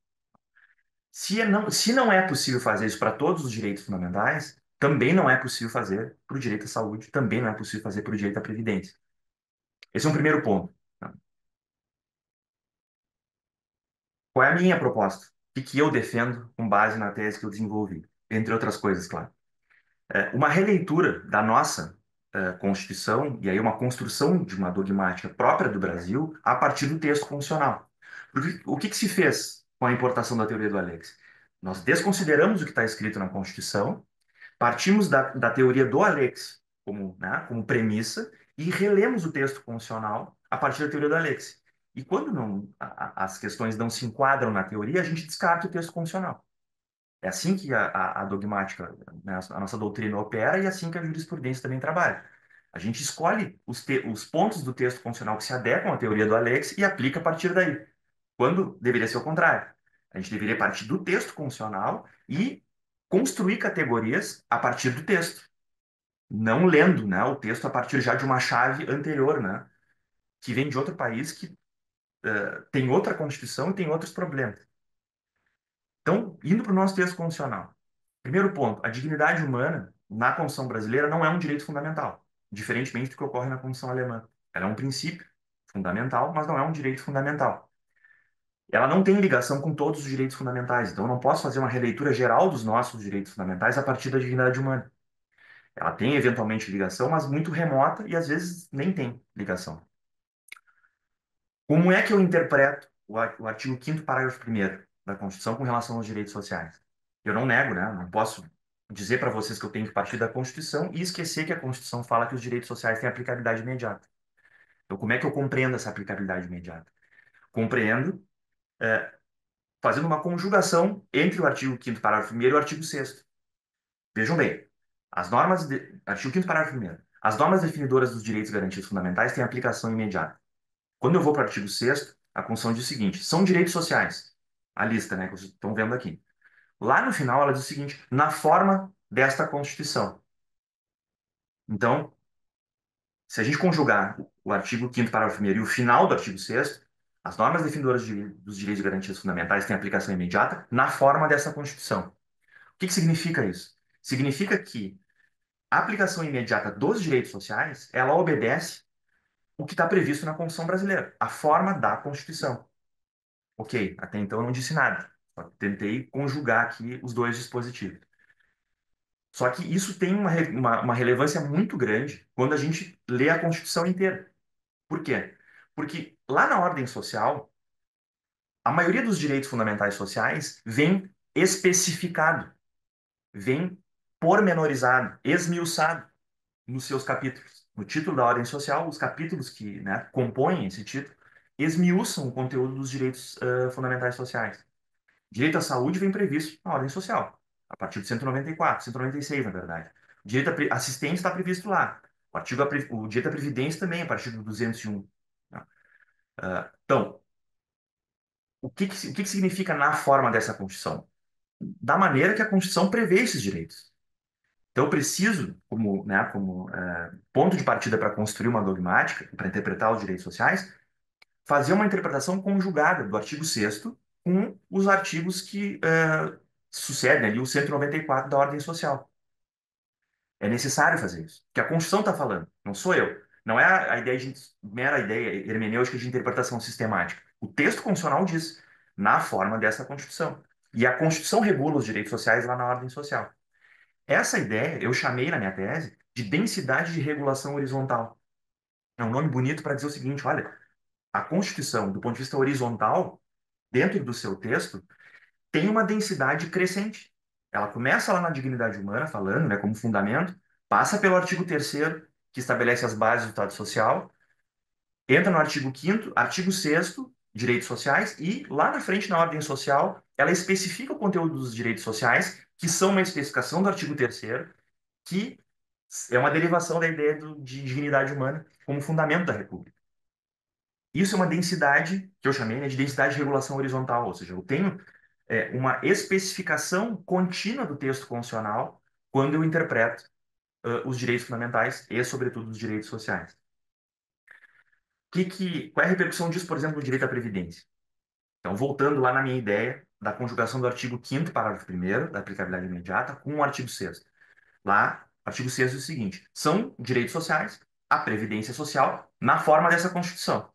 Se não é possível fazer isso para todos os direitos fundamentais, também não é possível fazer para o direito à saúde, também não é possível fazer para o direito à previdência. Esse é um primeiro ponto. Tá? Qual é a minha proposta? O que eu defendo com base na tese que eu desenvolvi? Entre outras coisas, claro. Uma releitura da nossa Constituição, e aí uma construção de uma dogmática própria do Brasil, a partir do texto constitucional. Porque o que se fez com a importação da teoria do Alex? Nós desconsideramos o que está escrito na Constituição. Partimos da teoria do Alex como, né, como premissa e relemos o texto constitucional a partir da teoria do Alex. E quando não, as questões não se enquadram na teoria, a gente descarta o texto constitucional. É assim que a dogmática, né, a nossa doutrina opera e é assim que a jurisprudência também trabalha. A gente escolhe os pontos do texto constitucional que se adequam à teoria do Alex e aplica a partir daí, quando deveria ser o contrário. A gente deveria partir do texto constitucional e construir categorias a partir do texto, não lendo, né, o texto a partir já de uma chave anterior, né, que vem de outro país que tem outra Constituição e tem outros problemas. Então, indo para o nosso texto constitucional. Primeiro ponto, a dignidade humana na Constituição brasileira não é um direito fundamental, diferentemente do que ocorre na Constituição alemã. Ela é um princípio fundamental, mas não é um direito fundamental. Ela não tem ligação com todos os direitos fundamentais, então eu não posso fazer uma releitura geral dos nossos direitos fundamentais a partir da dignidade humana. Ela tem eventualmente ligação, mas muito remota e às vezes nem tem ligação. Como é que eu interpreto o artigo 5º parágrafo 1º da Constituição com relação aos direitos sociais? Eu não nego, né? Não posso dizer para vocês que eu tenho que partir da Constituição e esquecer que a Constituição fala que os direitos sociais têm aplicabilidade imediata. Então, como é que eu compreendo essa aplicabilidade imediata? Compreendo fazendo uma conjugação entre o artigo 5º parágrafo 1º e o artigo 6º. Vejam bem, artigo 5º parágrafo 1º. As normas definidoras dos direitos garantidos fundamentais têm aplicação imediata. Quando eu vou para o artigo 6º, a Constituição diz o seguinte: são direitos sociais. A lista, né, que vocês estão vendo aqui. Lá no final, ela diz o seguinte: na forma desta Constituição. Então, se a gente conjugar o artigo 5º parágrafo 1º e o final do artigo 6º, as normas definidoras dos direitos e garantias fundamentais têm aplicação imediata na forma dessa Constituição. O que significa isso? Significa que a aplicação imediata dos direitos sociais, ela obedece o que está previsto na Constituição brasileira, a forma da Constituição. Ok, até então eu não disse nada. Só tentei conjugar aqui os dois dispositivos. Só que isso tem uma relevância muito grande quando a gente lê a Constituição inteira. Por quê? Porque lá na ordem social, a maioria dos direitos fundamentais sociais vem especificado, vem pormenorizado, esmiuçado nos seus capítulos. No título da ordem social, os capítulos que, né, compõem esse título esmiuçam o conteúdo dos direitos fundamentais sociais. Direito à saúde vem previsto na ordem social, a partir de 194, 196, na verdade. O direito à assistência está previsto lá. O direito à previdência também, a partir do 201. Né? Então, o que significa na forma dessa Constituição? Da maneira que a Constituição prevê esses direitos. Então, eu preciso, como ponto de partida para construir uma dogmática, para interpretar os direitos sociais, fazer uma interpretação conjugada do artigo 6º com os artigos que sucedem ali, o 194 da ordem social. É necessário fazer isso, que a Constituição está falando, não sou eu. Não é a ideia mera ideia hermenêutica de interpretação sistemática. O texto constitucional diz, na forma dessa Constituição. E a Constituição regula os direitos sociais lá na ordem social. Essa ideia eu chamei na minha tese de densidade de regulação horizontal. É um nome bonito para dizer o seguinte: olha, a Constituição, do ponto de vista horizontal, dentro do seu texto, tem uma densidade crescente. Ela começa lá na dignidade humana, falando, né, como fundamento, passa pelo artigo 3º, que estabelece as bases do Estado Social, entra no artigo 5º, artigo 6º, direitos sociais, e lá na frente, na ordem social, ela especifica o conteúdo dos direitos sociais, que são uma especificação do artigo 3º, que é uma derivação da ideia de dignidade humana como fundamento da República. Isso é uma densidade, que eu chamei, né, de densidade de regulação horizontal, ou seja, eu tenho uma especificação contínua do texto constitucional quando eu interpreto os direitos fundamentais e, sobretudo, os direitos sociais. Qual é a repercussão disso, por exemplo, no direito à previdência? Então, voltando lá na minha ideia da conjugação do artigo 5º parágrafo 1º, da aplicabilidade imediata, com o artigo 6º. Lá, artigo 6º diz o seguinte: são direitos sociais a previdência social na forma dessa Constituição.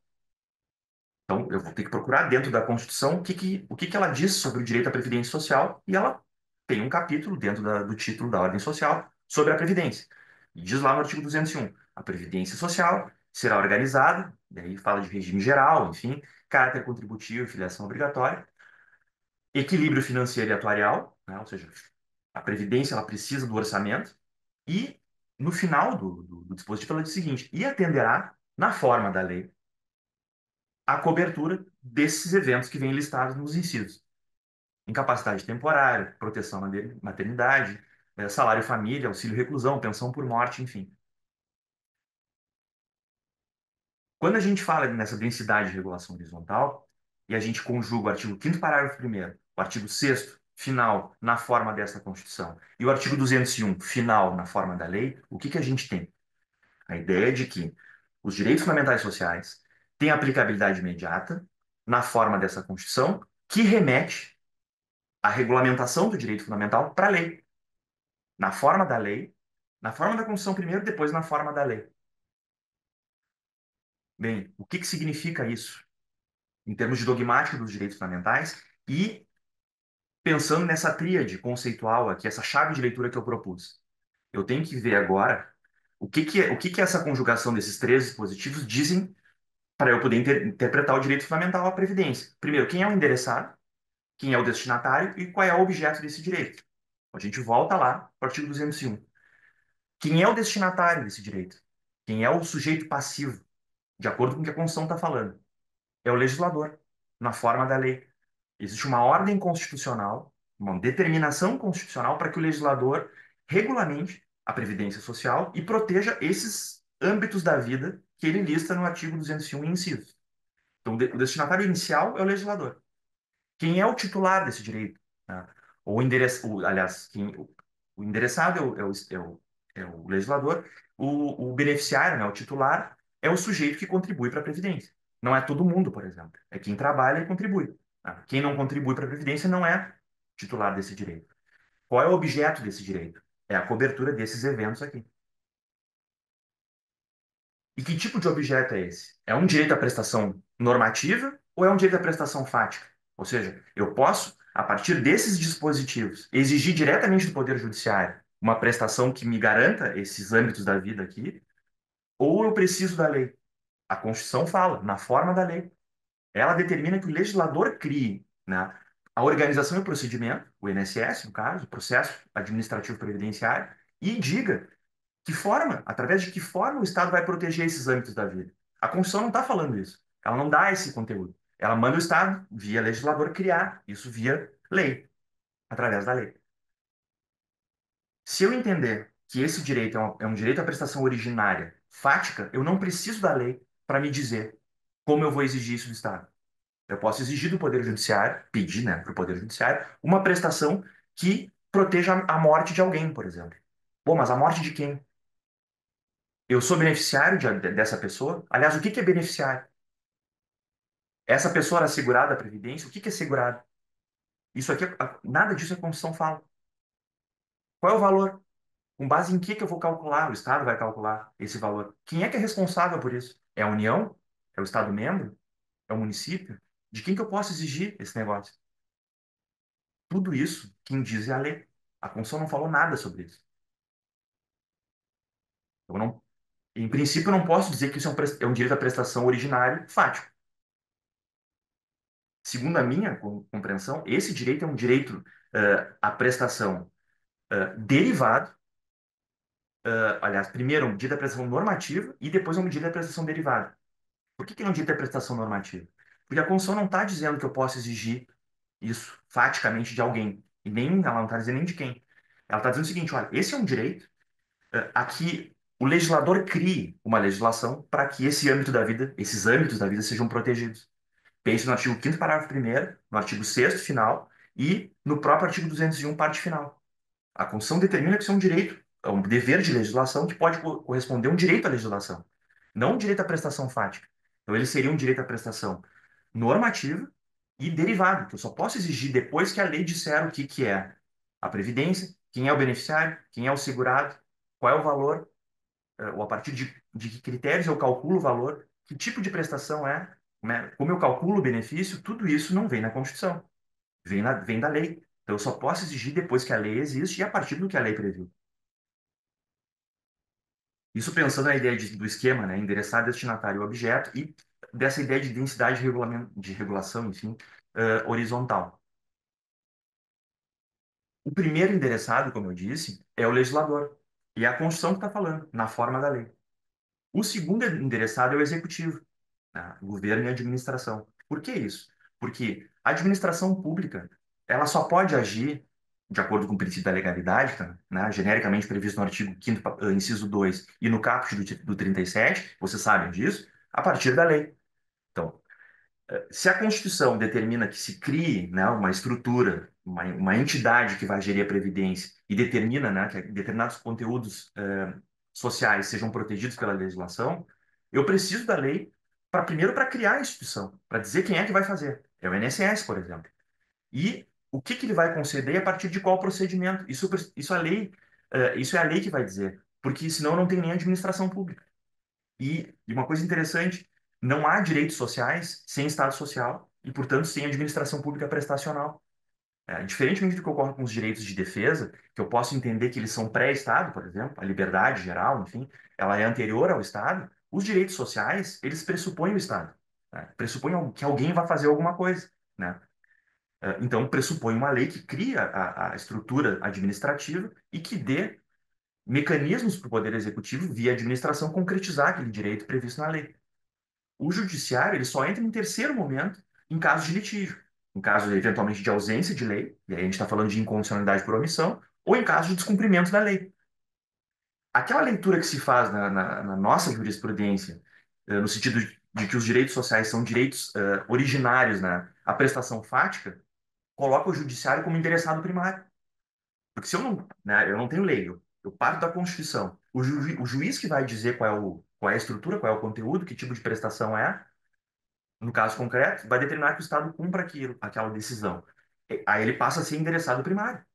Então, eu vou ter que procurar dentro da Constituição o que ela diz sobre o direito à previdência social, e ela tem um capítulo dentro do título da ordem social sobre a previdência. E diz lá no artigo 201, a previdência social será organizada, daí fala de regime geral, enfim, caráter contributivo e filiação obrigatória, equilíbrio financeiro e atuarial, né, ou seja, a previdência ela precisa do orçamento, e no final do dispositivo ela diz o seguinte: e atenderá, na forma da lei, a cobertura desses eventos que vêm listados nos incisos. incapacidade temporária, proteção na maternidade, salário família, auxílio reclusão, pensão por morte, enfim. Quando a gente fala nessa densidade de regulação horizontal, e a gente conjuga o artigo 5º parágrafo 1º, o artigo 6º, final, na forma dessa Constituição, e o artigo 201, final, na forma da lei, o que que a gente tem? A ideia de que os direitos fundamentais sociais têm aplicabilidade imediata na forma dessa Constituição, que remete à regulamentação do direito fundamental para a lei, na forma da lei, na forma da Constituição primeiro, depois na forma da lei. Bem, o que que significa isso em termos de dogmática dos direitos fundamentais e pensando nessa tríade conceitual aqui, essa chave de leitura que eu propus? Eu tenho que ver agora o que que essa conjugação desses três dispositivos dizem para eu poder interpretar o direito fundamental à previdência. Primeiro, quem é o endereçado, quem é o destinatário e qual é o objeto desse direito. A gente volta lá para o artigo 201. Quem é o destinatário desse direito? Quem é o sujeito passivo, de acordo com o que a Constituição está falando? É o legislador, na forma da lei. Existe uma ordem constitucional, uma determinação constitucional para que o legislador regulamente a previdência social e proteja esses âmbitos da vida que ele lista no artigo 201, inciso. Então, o destinatário inicial é o legislador. Quem é o titular desse direito? Né? Ou aliás, o endereçado é o legislador, o beneficiário, né, o titular, é o sujeito que contribui para a Previdência. Não é todo mundo, por exemplo. É quem trabalha e contribui. Tá? Quem não contribui para a Previdência não é titular desse direito. Qual é o objeto desse direito? É a cobertura desses eventos aqui. E que tipo de objeto é esse? É um direito à prestação normativa ou é um direito à prestação fática? Ou seja, eu posso, a partir desses dispositivos, exigir diretamente do Poder Judiciário uma prestação que me garanta esses âmbitos da vida aqui, ou eu preciso da lei? A Constituição fala, na forma da lei. Ela determina que o legislador crie, né, a organização e o procedimento, o INSS, no caso, o processo administrativo previdenciário, e diga que forma, através de que forma o Estado vai proteger esses âmbitos da vida? A Constituição não está falando isso. Ela não dá esse conteúdo. Ela manda o Estado, via legislador, criar isso via lei, através da lei. Se eu entender que esse direito é um direito à prestação originária, fática, eu não preciso da lei para me dizer como eu vou exigir isso do Estado. Eu posso exigir do Poder Judiciário, pedir, né, para o Poder Judiciário, uma prestação que proteja a morte de alguém, por exemplo. Bom, mas a morte de quem? Eu sou beneficiário dessa pessoa? Aliás, o que que é beneficiário? Essa pessoa era segurada a Previdência? O que que é segurado? Isso aqui, nada disso a Constituição fala. Qual é o valor? Com base em que eu vou calcular? O Estado vai calcular esse valor. Quem é que é responsável por isso? É a União? É o Estado membro? É o município? De quem que eu posso exigir esse negócio? Tudo isso, quem diz é a lei. A Constituição não falou nada sobre isso. Eu não, em princípio, eu não posso dizer que isso é um direito à prestação originário fático. Segundo a minha compreensão, esse direito é um direito à prestação derivado, aliás, primeiro é um direito à prestação normativa e depois é um direito à prestação derivada. Por que que é um direito à prestação normativa? Porque a Constituição não está dizendo que eu posso exigir isso faticamente de alguém, e nem ela não está dizendo nem de quem. Ela está dizendo o seguinte, olha, esse é um direito a que o legislador crie uma legislação para que esse âmbito da vida, esses âmbitos da vida sejam protegidos. Pense no artigo 5º parágrafo 1º, no artigo 6º final e no próprio artigo 201 parte final. A Constituição determina que isso é um direito, é um dever de legislação que pode corresponder a um direito à legislação, não um direito à prestação fática. Então, ele seria um direito à prestação normativa e derivado, que eu só posso exigir depois que a lei disser o que que é a previdência, quem é o beneficiário, quem é o segurado, qual é o valor, ou a partir de que critérios eu calculo o valor, que tipo de prestação é, né? Como eu calculo o benefício, tudo isso não vem na Constituição, vem da lei. Então, eu só posso exigir depois que a lei existe e a partir do que a lei previu. Isso pensando na ideia do esquema, né? Endereçar destinatário e objeto e dessa ideia de densidade de, de regulação, enfim, horizontal. O primeiro endereçado, como eu disse, é o legislador. E é a Constituição que está falando, na forma da lei. O segundo endereçado é o executivo, né? Governo e administração. Por que isso? Porque a administração pública ela só pode agir de acordo com o princípio da legalidade, tá, né, genericamente previsto no artigo 5º, inciso 2 e no caput do 37, vocês sabem disso, a partir da lei. Então, se a Constituição determina que se crie, né, uma estrutura, uma entidade que vai gerir a Previdência e determina, né, que determinados conteúdos sociais sejam protegidos pela legislação, eu preciso da lei para primeiro para criar a instituição, para dizer quem é que vai fazer. É o INSS, por exemplo. E o que que ele vai conceder e a partir de qual procedimento. Isso a lei, isso é a lei que vai dizer, porque senão não tem nem administração pública. E uma coisa interessante, não há direitos sociais sem Estado social e, portanto, sem administração pública prestacional. Diferentemente do que ocorre com os direitos de defesa, que eu posso entender que eles são pré-Estado, por exemplo, a liberdade geral, enfim, ela é anterior ao Estado, os direitos sociais, eles pressupõem o Estado, né? Pressupõem que alguém vai fazer alguma coisa, né? Então, pressupõe uma lei que cria a estrutura administrativa e que dê mecanismos para o Poder Executivo, via administração, concretizar aquele direito previsto na lei. O judiciário ele só entra em terceiro momento em casos de litígio, em caso eventualmente de ausência de lei, e aí a gente está falando de incondicionalidade por omissão, ou em caso de descumprimento da lei. Aquela leitura que se faz na nossa jurisprudência, no sentido de que os direitos sociais são direitos originários à prestação fática, coloca o judiciário como interessado primário. Porque se eu não, né, eu não tenho lei, eu parto da Constituição. O juiz que vai dizer qual é a estrutura, qual é o conteúdo, que tipo de prestação é, no caso concreto, vai determinar que o Estado cumpra aquela decisão. Aí ele passa a ser endereçado primário.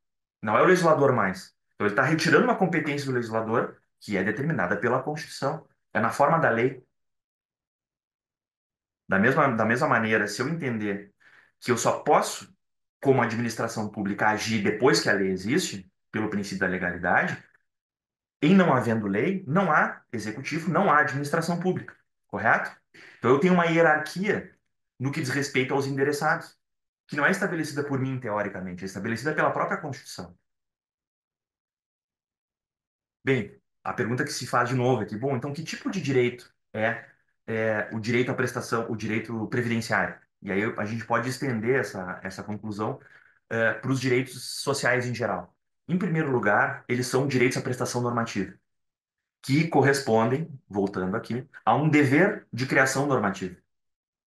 Não é o legislador mais. Então ele está retirando uma competência do legislador que é determinada pela Constituição. É na forma da lei. Da mesma maneira, se eu entender que eu só posso, como administração pública, agir depois que a lei existe, pelo princípio da legalidade, em não havendo lei, não há executivo, não há administração pública. Correto? Então eu tenho uma hierarquia no que diz respeito aos endereçados, que não é estabelecida por mim, teoricamente, é estabelecida pela própria Constituição. Bem, a pergunta que se faz de novo aqui, bom, então que tipo de direito é o direito à prestação, o direito previdenciário? E aí a gente pode estender essa conclusão para os direitos sociais em geral. Em primeiro lugar, eles são direitos à prestação normativa, que correspondem, voltando aqui, a um dever de criação normativa.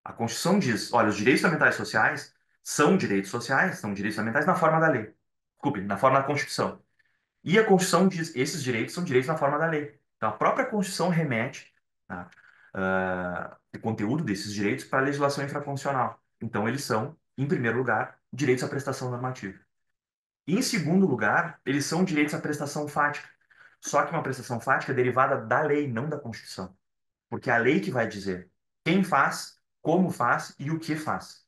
A Constituição diz, olha, os direitos fundamentais sociais são direitos fundamentais na forma da lei. Desculpe, na forma da Constituição. E a Constituição diz, esses direitos são direitos na forma da lei. Então, a própria Constituição remete, tá, o conteúdo desses direitos para a legislação infraconstitucional. Então, eles são, em primeiro lugar, direitos à prestação normativa. E, em segundo lugar, eles são direitos à prestação fática. Só que uma prestação fática é derivada da lei, não da Constituição. Porque é a lei que vai dizer quem faz, como faz e o que faz.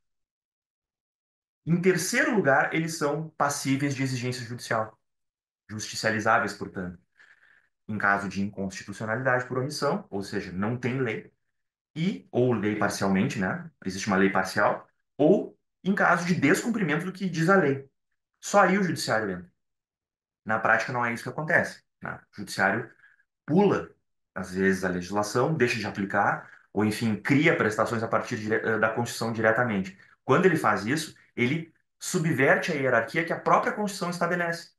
Em terceiro lugar, eles são passíveis de exigência judicial, justicializáveis, portanto, em caso de inconstitucionalidade por omissão, ou seja, não tem lei, ou lei parcialmente, né? Existe uma lei parcial, ou em caso de descumprimento do que diz a lei. Só aí o judiciário entra. Na prática, não é isso que acontece, né? O judiciário pula, às vezes, a legislação, deixa de aplicar, ou, enfim, cria prestações a partir da Constituição diretamente. Quando ele faz isso, ele subverte a hierarquia que a própria Constituição estabelece.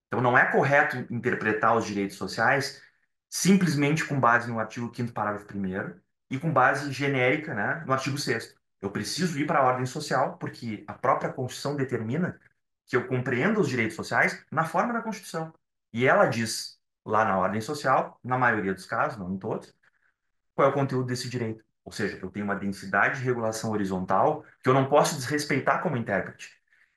Então, não é correto interpretar os direitos sociais simplesmente com base no artigo 5º, parágrafo 1º, e com base genérica, né, no artigo 6º. Eu preciso ir para a ordem social, porque a própria Constituição determina que eu compreenda os direitos sociais na forma da Constituição. E ela diz lá na ordem social, na maioria dos casos, não em todos, qual é o conteúdo desse direito. Ou seja, eu tenho uma densidade de regulação horizontal que eu não posso desrespeitar como intérprete,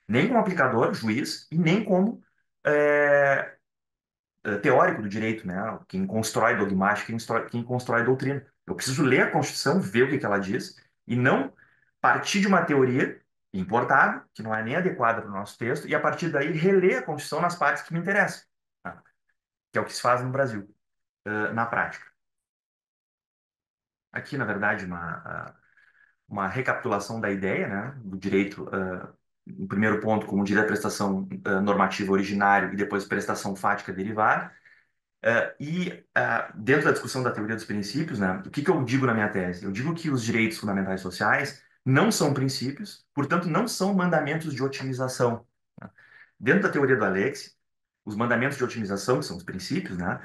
nem como aplicador, juiz, e nem como é, teórico do direito, né? Quem constrói dogmática, quem constrói doutrina. Eu preciso ler a Constituição, ver o que que ela diz, e não partir de uma teoria importada, que não é nem adequada para o nosso texto, e a partir daí reler a Constituição nas partes que me interessam, tá? Que é o que se faz no Brasil, na prática. Aqui, na verdade, uma recapitulação da ideia, né, do direito, no primeiro ponto, como direito à prestação normativa originário e depois prestação fática derivada. Dentro da discussão da teoria dos princípios, né, o que que eu digo na minha tese? Eu digo que os direitos fundamentais sociais não são princípios, portanto, não são mandamentos de otimização. Né? Dentro da teoria do Alex, os mandamentos de otimização, que são os princípios, né,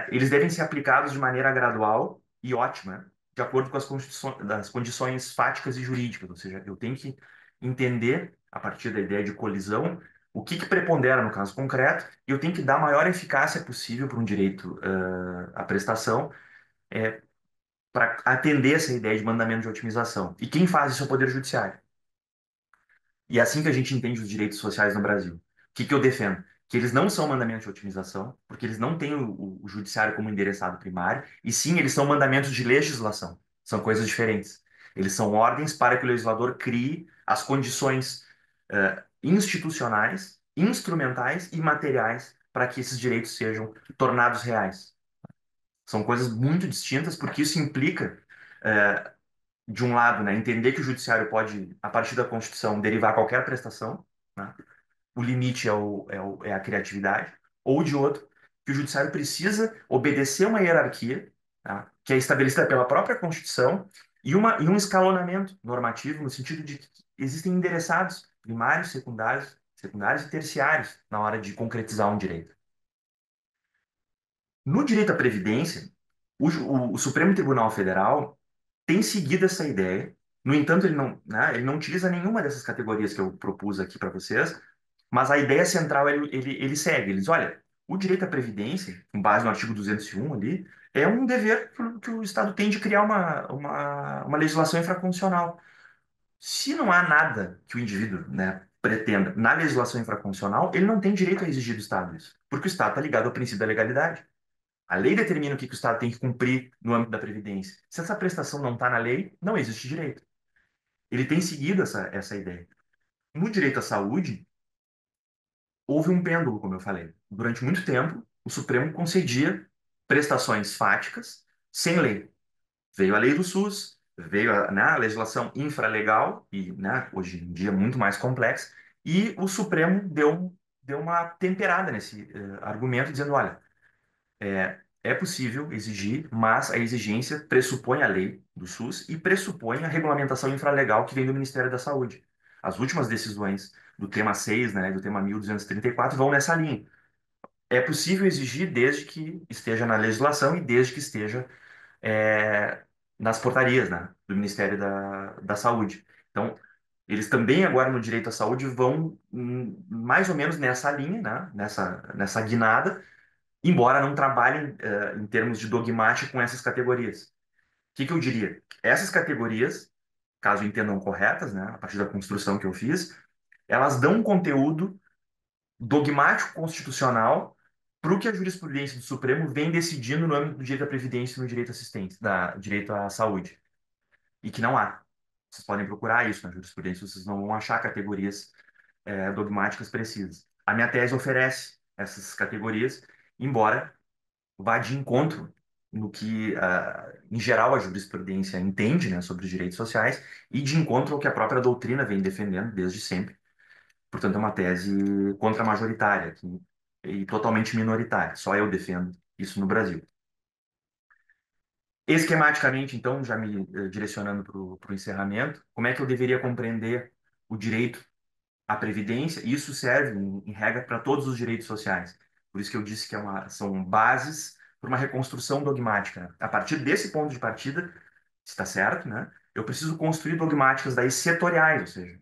eles devem ser aplicados de maneira gradual e ótima, né, de acordo com as condições fáticas e jurídicas. Ou seja, eu tenho que entender, a partir da ideia de colisão, o que prepondera no caso concreto, e eu tenho que dar a maior eficácia possível para um direito à prestação, para atender essa ideia de mandamento de otimização. E quem faz isso é o Poder Judiciário. E é assim que a gente entende os direitos sociais no Brasil. O que eu defendo? Que eles não são mandamentos de otimização, porque eles não têm o judiciário como endereçado primário, e sim, eles são mandamentos de legislação. São coisas diferentes. Eles são ordens para que o legislador crie as condições institucionais, instrumentais e materiais para que esses direitos sejam tornados reais. São coisas muito distintas, porque isso implica de um lado, né, entender que o judiciário pode, a partir da Constituição, derivar qualquer prestação, né? O limite é a criatividade, ou de outro, que o judiciário precisa obedecer uma hierarquia, tá? Que é estabelecida pela própria Constituição, e um escalonamento normativo, no sentido de que existem endereçados primários, secundários e terciários na hora de concretizar um direito. No direito à previdência, o Supremo Tribunal Federal tem seguido essa ideia. No entanto, ele não utiliza nenhuma dessas categorias que eu propus aqui para vocês, mas a ideia central ele segue. Ele diz, olha, o direito à previdência, com base no artigo 201 ali, é um dever que o Estado tem de criar uma legislação infraconstitucional. Se não há nada que o indivíduo, né, pretenda na legislação infraconstitucional, ele não tem direito a exigir do Estado isso, porque o Estado está ligado ao princípio da legalidade. A lei determina o que o Estado tem que cumprir no âmbito da Previdência. Se essa prestação não está na lei, não existe direito. Ele tem seguido essa ideia. No direito à saúde, houve um pêndulo, como eu falei. Durante muito tempo, o Supremo concedia prestações fáticas sem lei. Veio a lei do SUS, veio né, a legislação infralegal, e né, hoje em dia muito mais complexa, e o Supremo deu uma temperada nesse argumento, dizendo: olha, é possível exigir, mas a exigência pressupõe a lei do SUS e pressupõe a regulamentação infralegal que vem do Ministério da Saúde. As últimas decisões do tema 6, né, do tema 1234, vão nessa linha. É possível exigir desde que esteja na legislação e desde que esteja é, nas portarias, né, do Ministério da Saúde. Então, eles também agora no direito à saúde vão mais ou menos nessa linha, né, nessa guinada, embora não trabalhem em termos de dogmática com essas categorias. O que eu diria? Essas categorias, caso entendam corretas, né, a partir da construção que eu fiz, elas dão um conteúdo dogmático constitucional para o que a jurisprudência do Supremo vem decidindo no âmbito do direito à previdência e no direito à assistência, da direito à saúde. E que não há. Vocês podem procurar isso na jurisprudência, vocês não vão achar categorias dogmáticas precisas. A minha tese oferece essas categorias, embora vá de encontro no que, em geral, a jurisprudência entende, né, sobre os direitos sociais e de encontro ao que a própria doutrina vem defendendo desde sempre. Portanto, é uma tese contra-majoritária e totalmente minoritária. Só eu defendo isso no Brasil. Esquematicamente, então, já me direcionando para o encerramento, como é que eu deveria compreender o direito à previdência? Isso serve, em regra, para todos os direitos sociais. Por isso que eu disse que são bases para uma reconstrução dogmática. A partir desse ponto de partida, está certo, né? Eu preciso construir dogmáticas daí setoriais, ou seja,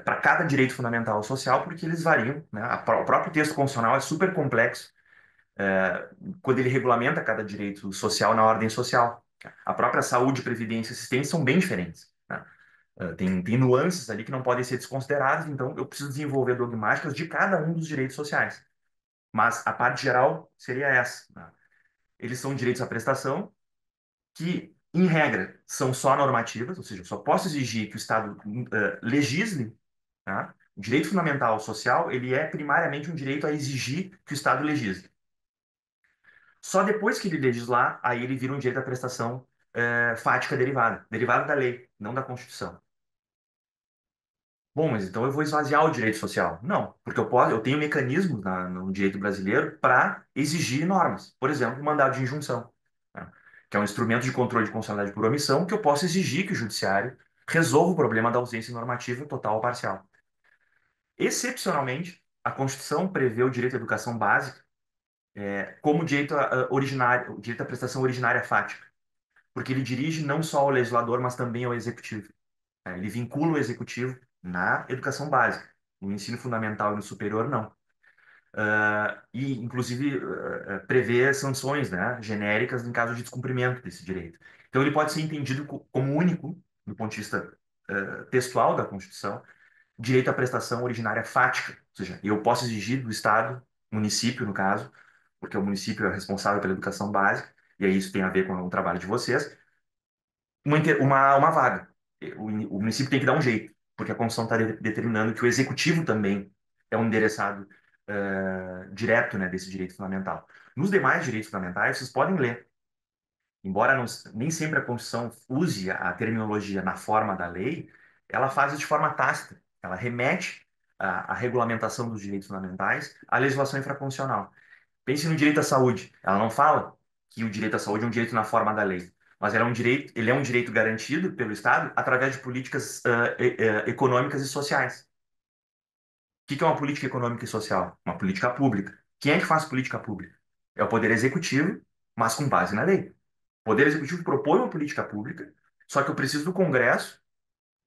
para cada direito fundamental ou social, porque eles variam, né? O próprio texto constitucional é super complexo quando ele regulamenta cada direito social na ordem social. A própria saúde, previdência e assistência são bem diferentes, né? Tem nuances ali que não podem ser desconsideradas, então eu preciso desenvolver dogmáticas de cada um dos direitos sociais. Mas a parte geral seria essa, né? Eles são direitos à prestação, que, em regra, são só normativas, ou seja, eu só posso exigir que o Estado legisle, tá? O direito fundamental social, ele é primariamente um direito a exigir que o Estado legisle. Só depois que ele legislar, aí ele vira um direito à prestação fática derivada, derivada da lei, não da Constituição. Bom, mas então eu vou esvaziar o direito social. Não, porque eu tenho mecanismos no direito brasileiro para exigir normas. Por exemplo, o mandado de injunção, né? Que é um instrumento de controle de constitucionalidade por omissão que eu posso exigir que o judiciário resolva o problema da ausência normativa total ou parcial. Excepcionalmente, a Constituição prevê o direito à educação básica como direito originário, direito à prestação originária fática, porque ele dirige não só ao legislador, mas também ao executivo. Ele vincula o executivo na educação básica, no ensino fundamental e no superior, não. E, inclusive, prevê sanções, né, genéricas em caso de descumprimento desse direito. Então, ele pode ser entendido como único, do ponto de vista textual da Constituição, direito à prestação originária fática, ou seja, eu posso exigir do Estado, município, no caso, porque o município é responsável pela educação básica, e aí isso tem a ver com o trabalho de vocês, uma vaga. O município tem que dar um jeito, porque a Constituição está determinando que o executivo também é um endereçado direto, né, desse direito fundamental. Nos demais direitos fundamentais, vocês podem ler. Embora nem sempre a Constituição use a terminologia na forma da lei, ela faz isso de forma tácita. Ela remete a regulamentação dos direitos fundamentais à legislação infraconstitucional. Pense no direito à saúde. Ela não fala que o direito à saúde é um direito na forma da lei, mas ele é um direito garantido pelo Estado através de políticas econômicas e sociais. O que é uma política econômica e social? Uma política pública. Quem é que faz política pública? É o Poder Executivo, mas com base na lei. O Poder Executivo propõe uma política pública, só que eu preciso do Congresso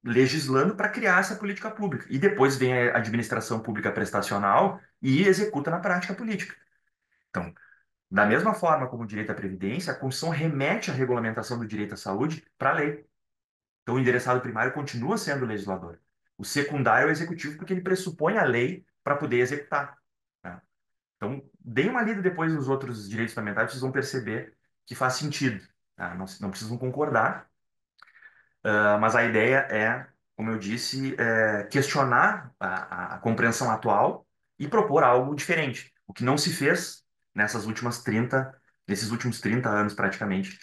legislando para criar essa política pública. E depois vem a administração pública prestacional e executa na prática a política. Então, da mesma forma como o direito à previdência, a Constituição remete a regulamentação do direito à saúde para a lei. Então, o endereçado primário continua sendo o legislador. O secundário é o executivo, porque ele pressupõe a lei para poder executar. Né? Então, deem uma lida depois nos outros direitos fundamentais, vocês vão perceber que faz sentido. Tá? Não precisam concordar, mas a ideia é, como eu disse, questionar a compreensão atual e propor algo diferente. O que não se fez nesses últimos 30 anos praticamente,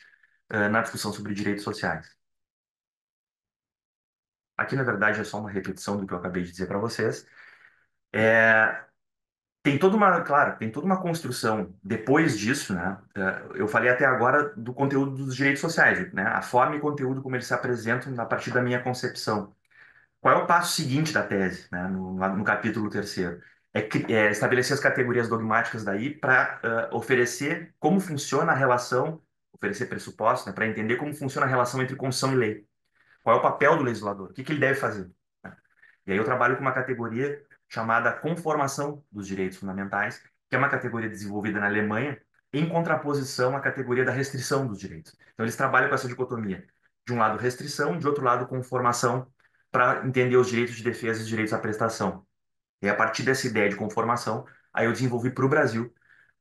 na discussão sobre direitos sociais. Aqui, na verdade, é só uma repetição do que eu acabei de dizer para vocês. É, claro, tem toda uma construção depois disso, né? Eu falei até agora do conteúdo dos direitos sociais, né? A forma e conteúdo como eles se apresentam a partir da minha concepção. Qual é o passo seguinte da tese, né? No capítulo terceiro? É estabelecer as categorias dogmáticas daí para oferecer como funciona a relação, oferecer pressupostos, né? Para entender como funciona a relação entre Constituição e lei. Qual é o papel do legislador? O que ele deve fazer? Né? E aí eu trabalho com uma categoria chamada conformação dos direitos fundamentais, que é uma categoria desenvolvida na Alemanha, em contraposição à categoria da restrição dos direitos. Então eles trabalham com essa dicotomia. De um lado, restrição, de outro lado, conformação, para entender os direitos de defesa e os direitos à prestação. E a partir dessa ideia de conformação, aí eu desenvolvi para o Brasil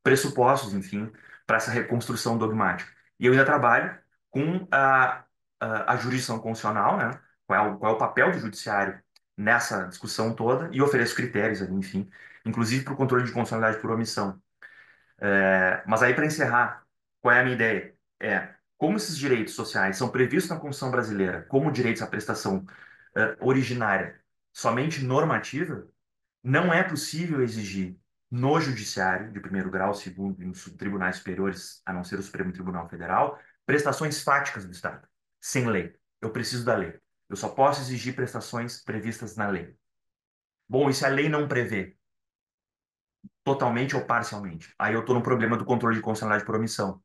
pressupostos, enfim, para essa reconstrução dogmática. E eu ainda trabalho com a jurisdição constitucional, né? Qual é o papel do judiciário nessa discussão toda e ofereço critérios, enfim, inclusive para o controle de constitucionalidade por omissão. Mas aí, para encerrar, qual é a minha ideia? Como esses direitos sociais são previstos na Constituição brasileira como direitos à prestação originária somente normativa, não é possível exigir no judiciário de primeiro grau, segundo e nos tribunais superiores, a não ser o Supremo Tribunal Federal, prestações fáticas do Estado, sem lei. Eu preciso da lei. Eu só posso exigir prestações previstas na lei. Bom, e se a lei não prevê, totalmente ou parcialmente? Aí eu estou no problema do controle de constitucionalidade por omissão.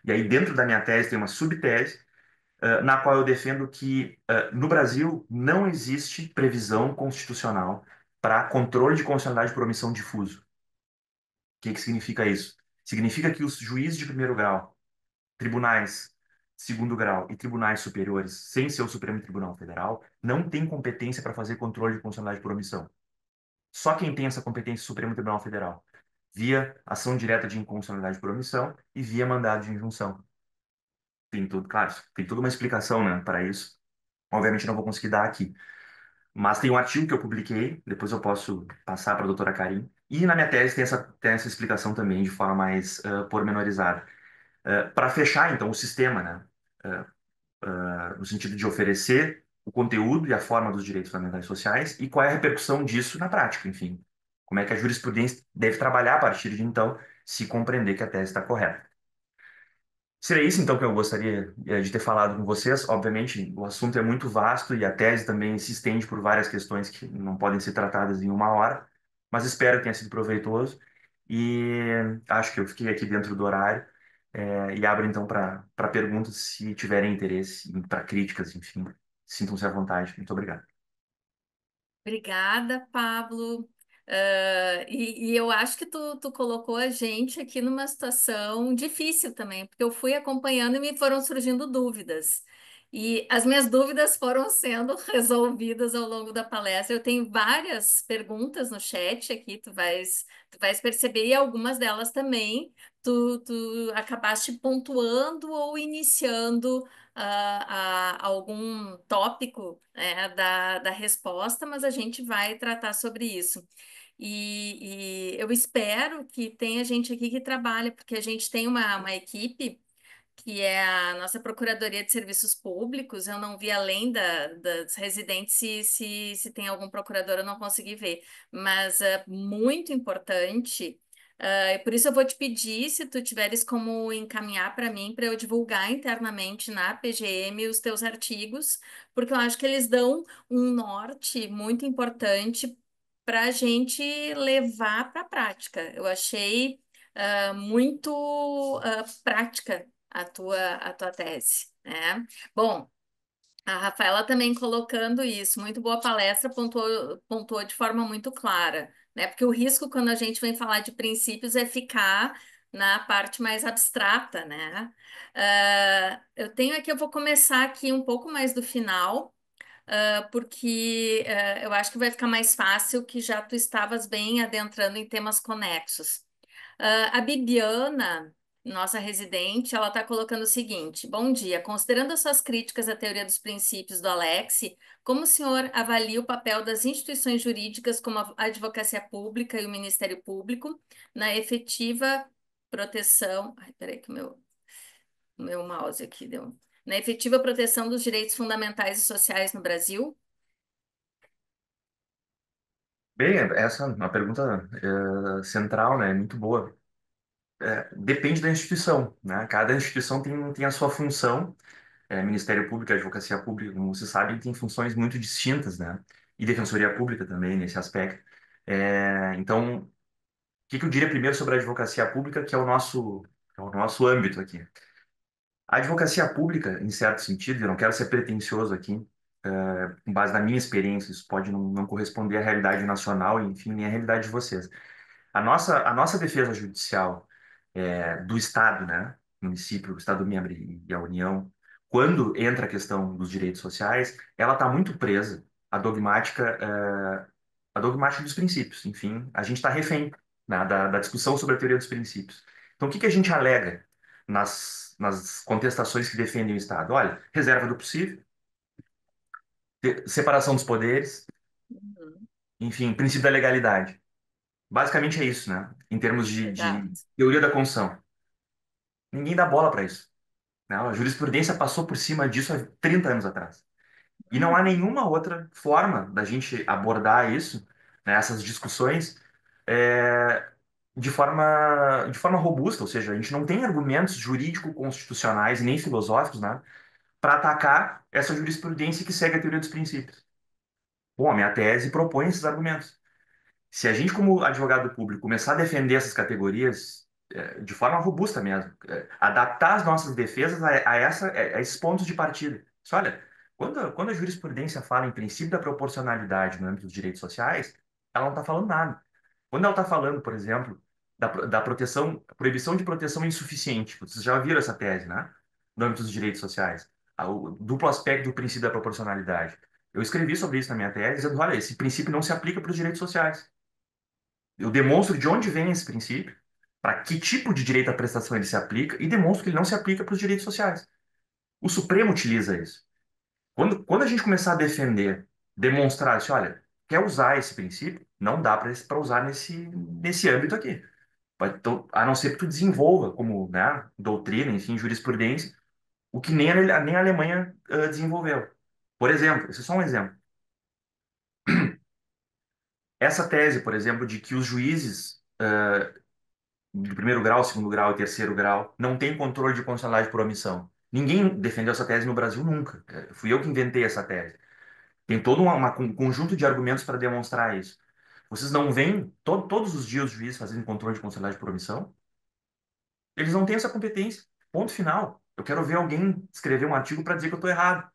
E aí, dentro da minha tese, tem uma subtese, na qual eu defendo que, no Brasil, não existe previsão constitucional para controle de constitucionalidade por omissão difuso. Que significa isso? Significa que os juízes de primeiro grau, tribunais de segundo grau e tribunais superiores, sem ser o Supremo Tribunal Federal, não têm competência para fazer controle de constitucionalidade por omissão. Só quem tem essa competência é o Supremo Tribunal Federal, via ação direta de inconstitucionalidade por omissão e via mandado de injunção. Tem tudo, claro, tem toda uma explicação, né, para isso. Obviamente não vou conseguir dar aqui. Mas tem um artigo que eu publiquei, depois eu posso passar para a doutora Karim. E na minha tese tem essa explicação também de forma mais pormenorizada. Para fechar, então, o sistema, né? No sentido de oferecer o conteúdo e a forma dos direitos fundamentais sociais e qual é a repercussão disso na prática, enfim. Como é que a jurisprudência deve trabalhar a partir de então, se compreender que a tese está correta. Seria isso então que eu gostaria de ter falado com vocês. Obviamente, o assunto é muito vasto e a tese também se estende por várias questões que não podem ser tratadas em uma hora, mas espero que tenha sido proveitoso e acho que eu fiquei aqui dentro do horário. E abro então para perguntas se tiverem interesse, para críticas, enfim, sintam-se à vontade. Muito obrigado. Obrigada, Pablo. E eu acho que tu colocou a gente aqui numa situação difícil também, porque eu fui acompanhando e me foram surgindo dúvidas. E as minhas dúvidas foram sendo resolvidas ao longo da palestra. Eu tenho várias perguntas no chat aqui, tu vais perceber, e algumas delas também tu acabaste pontuando ou iniciando algum tópico, né, da resposta, mas a gente vai tratar sobre isso. E eu espero que tenha gente aqui que trabalha, porque a gente tem uma equipe que é a nossa Procuradoria de Serviços Públicos. Eu não vi além das residentes se tem algum procurador, eu não consegui ver, mas é muito importante. E por isso eu vou te pedir, se tu tiveres como encaminhar para mim, para eu divulgar internamente na PGM os teus artigos, porque eu acho que eles dão um norte muito importante para a gente levar para a prática. Eu achei muito prática a tua tese, né? Bom, a Rafaela também colocando isso, muito boa palestra, pontuou de forma muito clara, né? Porque o risco quando a gente vem falar de princípios é ficar na parte mais abstrata, né? Eu tenho aqui, eu vou começar aqui um pouco mais do final, porque eu acho que vai ficar mais fácil, que já tu estavas bem adentrando em temas conexos. A Bibiana, nossa residente, ela está colocando o seguinte: Bom dia. Considerando as suas críticas à teoria dos princípios do Alex, como o senhor avalia o papel das instituições jurídicas, como a Advocacia Pública e o Ministério Público, na efetiva proteção. Ai, peraí, que o meu mouse aqui deu. Na efetiva proteção dos direitos fundamentais e sociais no Brasil? Bem, essa é uma pergunta central, né? Muito boa. Depende da instituição, né? Cada instituição tem a sua função. Ministério Público e Advocacia Pública, como você sabe, tem funções muito distintas, né? E Defensoria Pública também, nesse aspecto. Então, o que que eu diria primeiro sobre a advocacia pública, que é o nosso âmbito aqui? A advocacia pública, em certo sentido, eu não quero ser pretensioso aqui, com base na minha experiência, isso pode não corresponder à realidade nacional, enfim, nem à realidade de vocês. A nossa defesa judicial do Estado, né, município, o Estado-membro e a União, quando entra a questão dos direitos sociais, ela está muito presa à dogmática dos princípios. Enfim, a gente está refém, né, da discussão sobre a teoria dos princípios. Então, o que que a gente alega nas contestações que defendem o Estado? Olha, reserva do possível, separação dos poderes, Uhum. enfim, princípio da legalidade. Basicamente é isso, né? Em termos de Exato. teoria da Constituição. Ninguém dá bola para isso. Não, a jurisprudência passou por cima disso há 30 anos atrás. E não há nenhuma outra forma da gente abordar isso, né, essas discussões, é, de forma robusta, ou seja, a gente não tem argumentos jurídico-constitucionais e nem filosóficos, né, para atacar essa jurisprudência que segue a teoria dos princípios. Bom, a minha tese propõe esses argumentos. Se a gente, como advogado público, começar a defender essas categorias de forma robusta mesmo, adaptar as nossas defesas a esses pontos de partida. Isso, olha, quando a jurisprudência fala em princípio da proporcionalidade no âmbito dos direitos sociais, ela não está falando nada. Quando ela está falando, por exemplo, da proteção, proibição de proteção insuficiente, vocês já viram essa tese, né? No âmbito dos direitos sociais. O duplo aspecto do princípio da proporcionalidade. Eu escrevi sobre isso na minha tese, dizendo, olha, esse princípio não se aplica para os direitos sociais. Eu demonstro de onde vem esse princípio, para que tipo de direito à prestação ele se aplica, e demonstro que ele não se aplica para os direitos sociais. O Supremo utiliza isso. Quando a gente começar a defender, demonstrar assim, olha, quer usar esse princípio, não dá para usar nesse âmbito aqui. Então, a não ser que tu desenvolva como, né, doutrina, enfim, jurisprudência, o que nem a Alemanha desenvolveu. Por exemplo, esse é só um exemplo. Essa tese, por exemplo, de que os juízes do primeiro grau, segundo grau e terceiro grau, não tem controle de constitucionalidade por omissão. Ninguém defendeu essa tese no Brasil nunca. Fui eu que inventei essa tese. Tem todo um conjunto de argumentos para demonstrar isso. Vocês não veem todos os dias os juízes fazendo controle de constitucionalidade por omissão? Eles não têm essa competência. Ponto final. Eu quero ver alguém escrever um artigo para dizer que eu estou errado.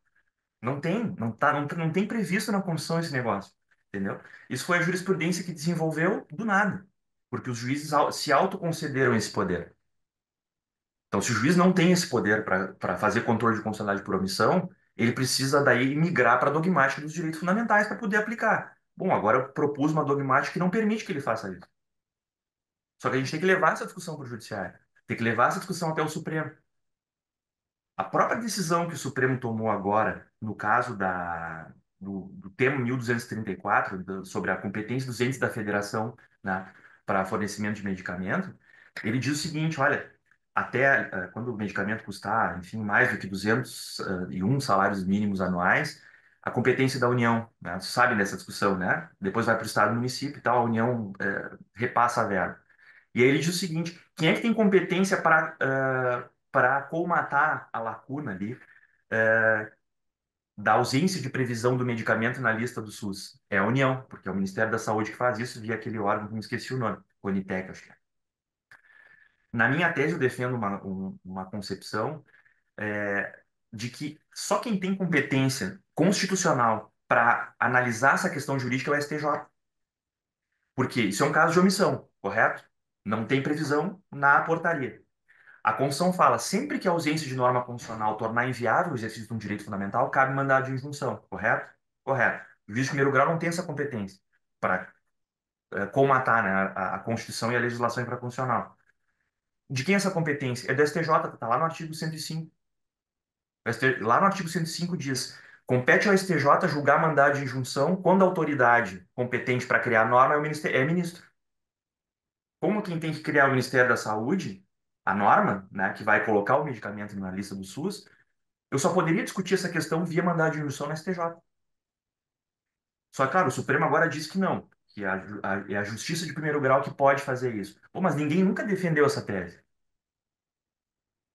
Não tem, não tem previsto na Constituição esse negócio, entendeu? Isso foi a jurisprudência que desenvolveu do nada, porque os juízes se autoconcederam esse poder. Então, se o juiz não tem esse poder para fazer controle de constitucionalidade por omissão, ele precisa daí migrar para a dogmática dos direitos fundamentais para poder aplicar. Bom, agora eu propus uma dogmática que não permite que ele faça isso. Só que a gente tem que levar essa discussão para o judiciário, tem que levar essa discussão até o Supremo. A própria decisão que o Supremo tomou agora, no caso do tema 1234, sobre a competência dos entes da federação, né, para fornecimento de medicamento, ele diz o seguinte: olha, até quando o medicamento custar, enfim, mais do que 201 salários mínimos anuais, a competência da União, né, vocês sabem dessa discussão, né? Depois vai para o Estado e município e tal, a União repassa a verba. E aí ele diz o seguinte: quem é que tem competência para colmatar a lacuna ali da ausência de previsão do medicamento na lista do SUS? É a União, porque é o Ministério da Saúde que faz isso via aquele órgão que me esqueci o nome, Conitec, acho que é. Na minha tese eu defendo uma concepção de que só quem tem competência constitucional para analisar essa questão jurídica é o STJ. Porque isso é um caso de omissão, correto? Não tem previsão na portaria. A Constituição fala, sempre que a ausência de norma constitucional tornar inviável o exercício de um direito fundamental, cabe mandado de injunção, correto? Correto. O juiz de primeiro grau não tem essa competência para colmatar, né, a Constituição e a legislação infraconstitucional. De quem é essa competência? É do STJ, está lá no artigo 105. Lá no artigo 105 diz, compete ao STJ julgar mandado de injunção quando a autoridade competente para criar a norma é ministro. Como quem tem que criar o Ministério da Saúde, a norma, né, que vai colocar o medicamento na lista do SUS, eu só poderia discutir essa questão via mandado de injunção na STJ. Só que, claro, o Supremo agora diz que não, que é a Justiça de primeiro grau que pode fazer isso. Pô, mas ninguém nunca defendeu essa tese.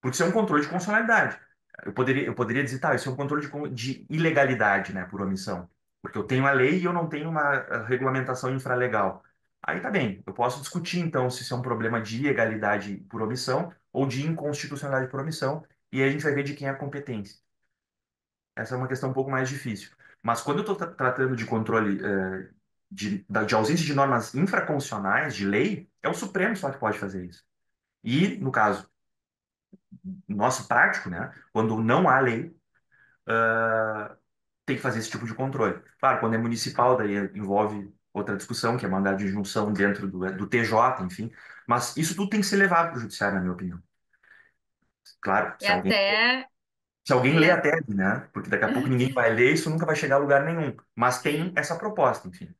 Porque isso é um controle de constitucionalidade. Eu poderia dizer, tá, isso é um controle de ilegalidade, né, por omissão. Porque eu tenho a lei e eu não tenho uma regulamentação infralegal. Aí tá bem, eu posso discutir então se isso é um problema de ilegalidade por omissão ou de inconstitucionalidade por omissão, e aí a gente vai ver de quem é a competência. Essa é uma questão um pouco mais difícil. Mas quando eu estou tratando de controle de ausência de normas infraconstitucionais, de lei, é o Supremo só que pode fazer isso. E, no caso nosso prático, né, quando não há lei, tem que fazer esse tipo de controle. Claro, quando é municipal, daí envolve outra discussão, que é mandado de injunção dentro do TJ, enfim. Mas isso tudo tem que ser levado para o judiciário, na minha opinião. Claro, E até, se alguém e lê a a- tese, né? Porque daqui a pouco ninguém vai ler, isso nunca vai chegar a lugar nenhum. Mas tem essa proposta, enfim.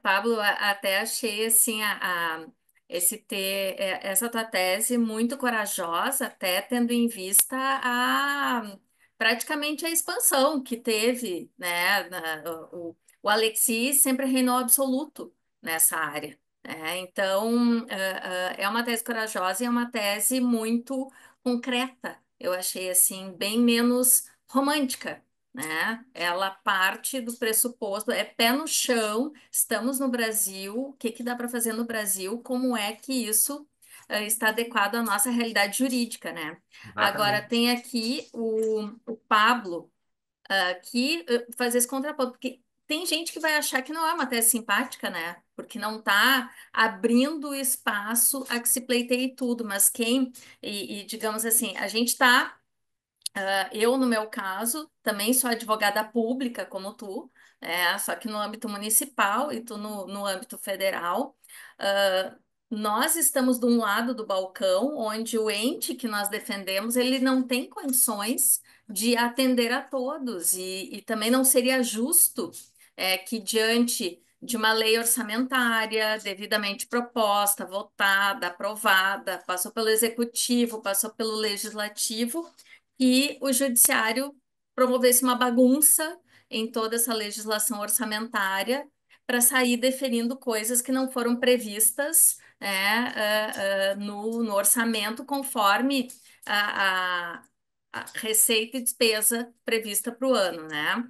Pablo, até achei assim essa tua tese muito corajosa, até tendo em vista praticamente a expansão que teve, né? O Alexis sempre reinou absoluto nessa área, né? Então, é uma tese corajosa e é uma tese muito concreta. Eu achei assim bem menos romântica, né? Ela parte do pressuposto, é pé no chão, estamos no Brasil, o que que dá para fazer no Brasil, como é que isso está adequado à nossa realidade jurídica, né? Agora Exatamente. tem aqui o Pablo, que faz esse contraponto, porque tem gente que vai achar que não é uma tese simpática, né? Porque não está abrindo espaço a que se pleiteie tudo, mas digamos assim, a gente está eu, no meu caso, também sou advogada pública, como tu, só que no âmbito municipal e tu no âmbito federal. Ah, nós estamos de um lado do balcão, onde o ente que nós defendemos, ele não tem condições de atender a todos, e também não seria justo que diante de uma lei orçamentária devidamente proposta, votada, aprovada, passou pelo executivo, passou pelo legislativo, que o judiciário promovesse uma bagunça em toda essa legislação orçamentária para sair deferindo coisas que não foram previstas, no orçamento conforme a, a, a receita e despesa prevista para o ano, né?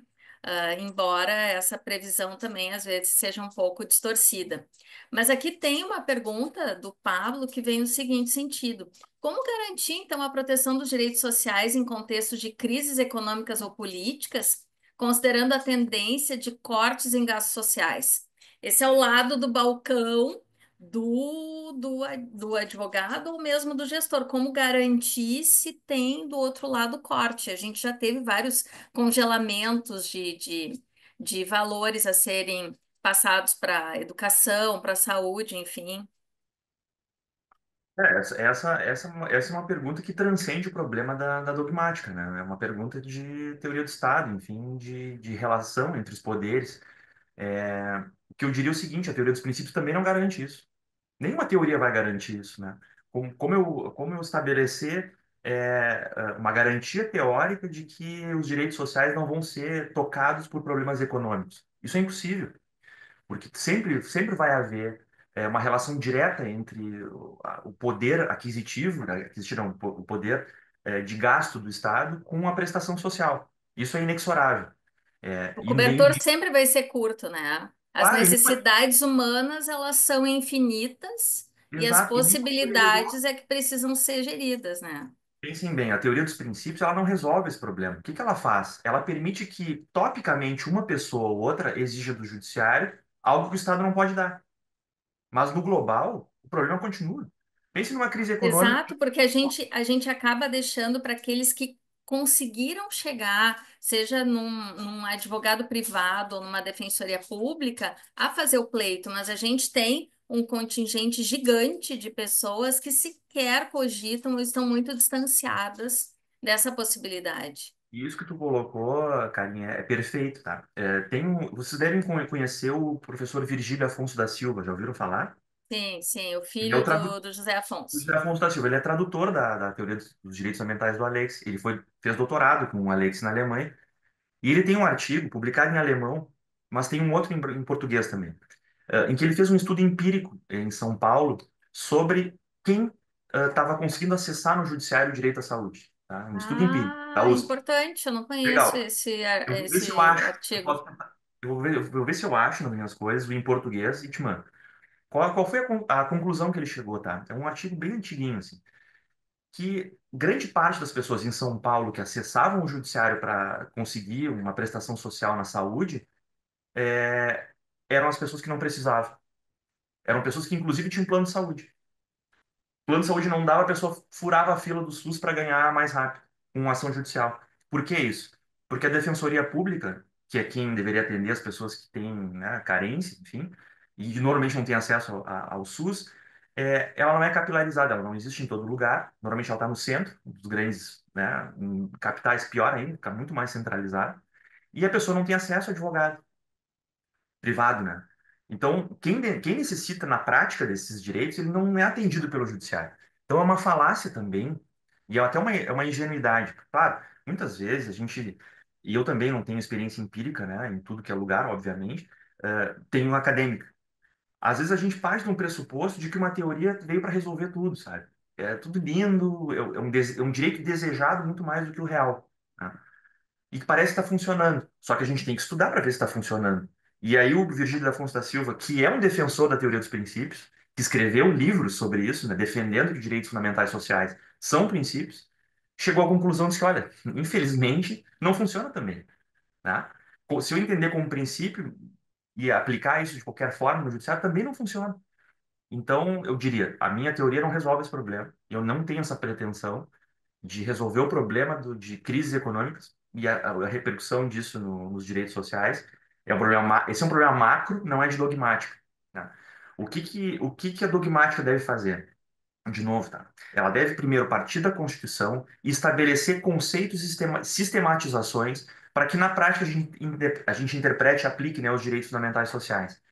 Embora essa previsão também às vezes seja um pouco distorcida. Mas aqui tem uma pergunta do Pablo que vem no seguinte sentido: como garantir, então, a proteção dos direitos sociais em contexto de crises econômicas ou políticas, considerando a tendência de cortes em gastos sociais? Esse é o lado do balcão do advogado ou mesmo do gestor. Como garantir se tem do outro lado corte? A gente já teve vários congelamentos de valores a serem passados para educação, para saúde, enfim. Essa é uma pergunta que transcende o problema da dogmática, né? É uma pergunta de teoria do Estado, enfim, de relação entre os poderes. O que eu diria é o seguinte, a teoria dos princípios também não garante isso. Nenhuma teoria vai garantir isso, né? Como eu estabelecer uma garantia teórica de que os direitos sociais não vão ser tocados por problemas econômicos? Isso é impossível, porque sempre vai haver uma relação direta entre o poder aquisitivo, né, aquisitivo não, o poder de gasto do Estado com a prestação social. Isso é inexorável. O E nem, cobertor sempre vai ser curto, né? As claro, necessidades humanas, elas são infinitas e as exato, e nenhuma teoria possibilidades é que precisam ser geridas, né? Pensem bem, a teoria dos princípios, ela não resolve esse problema. O que que ela faz? Ela permite que, topicamente, uma pessoa ou outra exija do judiciário algo que o Estado não pode dar. Mas no global, o problema continua. Pense numa crise econômica. Exato, porque a gente acaba deixando para aqueles que conseguiram chegar, seja num advogado privado ou numa defensoria pública, a fazer o pleito, mas a gente tem um contingente gigante de pessoas que sequer cogitam ou estão muito distanciadas dessa possibilidade. E isso que tu colocou, Carinha, é perfeito, tá? Vocês devem conhecer o professor Virgílio Afonso da Silva, já ouviram falar? Sim, sim, o Ele é o filho tradutor. do José Afonso. Virgílio Afonso da Silva, ele é tradutor da teoria dos direitos ambientais do Alex. Fez doutorado com o Alex na Alemanha. E ele tem um artigo publicado em alemão, mas tem um outro em português também, em que ele fez um estudo empírico em São Paulo sobre quem estava conseguindo acessar no judiciário o direito à saúde. Tá? Um estudo empírico, da Ah, USP. importante, eu não conheço Legal. esse, Eu vou ver se eu esse acho. artigo. Eu vou ver se eu acho nas minhas coisas, em português, e te mando. Qual foi a conclusão que ele chegou, tá? É um artigo bem antiguinho, assim, que grande parte das pessoas em São Paulo que acessavam o judiciário para conseguir uma prestação social na saúde é, eram as pessoas que não precisavam. Eram pessoas que, inclusive, tinham plano de saúde. Plano de saúde não dava, a pessoa furava a fila do SUS para ganhar mais rápido, com uma ação judicial. Por que isso? Porque a Defensoria Pública, que é quem deveria atender as pessoas que têm, né, carência, enfim, e normalmente não têm acesso ao SUS, ela não é capilarizada, ela não existe em todo lugar. Normalmente ela está no centro, dos grandes, né, em capitais, pior ainda, fica muito mais centralizada. E a pessoa não tem acesso a advogado privado, né? Então, quem necessita na prática desses direitos, ele não é atendido pelo judiciário. Então, é uma falácia também, e até uma ingenuidade. Claro, muitas vezes a gente, e eu também não tenho experiência empírica, né, em tudo que é lugar, obviamente, tenho acadêmica. Às vezes a gente parte de um pressuposto de que uma teoria veio para resolver tudo, sabe? É tudo lindo, é um direito desejado muito mais do que o real, né? E que parece estar funcionando. Só que a gente tem que estudar para ver se está funcionando. E aí o Virgílio Afonso da Silva, que é um defensor da teoria dos princípios, que escreveu livros sobre isso, né, defendendo que direitos fundamentais sociais são princípios, chegou à conclusão de que, olha, infelizmente, não funciona também, né? Se eu entender como princípio e aplicar isso de qualquer forma no judiciário, também não funciona. Então, eu diria, a minha teoria não resolve esse problema. Eu não tenho essa pretensão de resolver o problema de crises econômicas e a repercussão disso nos direitos sociais. Esse é um problema macro, não é de dogmática, né? O que que a dogmática deve fazer? De novo, tá? Ela deve primeiro partir da Constituição e estabelecer conceitos e sistematizações para que na prática a gente interprete e aplique, né, os direitos fundamentais sociais.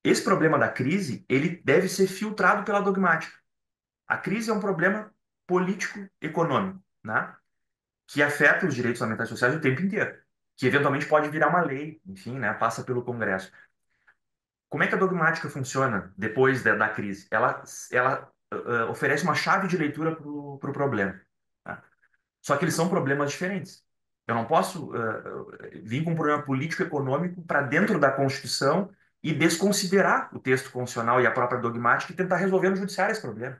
Esse problema da crise, ele deve ser filtrado pela dogmática. A crise é um problema político-econômico, né? Que afeta os direitos fundamentais sociais o tempo inteiro, que eventualmente pode virar uma lei, enfim, né? Passa pelo Congresso. como é que a dogmática funciona depois da crise? Ela oferece uma chave de leitura para o pro problema. Tá? Só que eles são problemas diferentes. Eu não posso vir com um problema político-econômico para dentro da Constituição e desconsiderar o texto constitucional e a própria dogmática e tentar resolver no judiciário esse problema.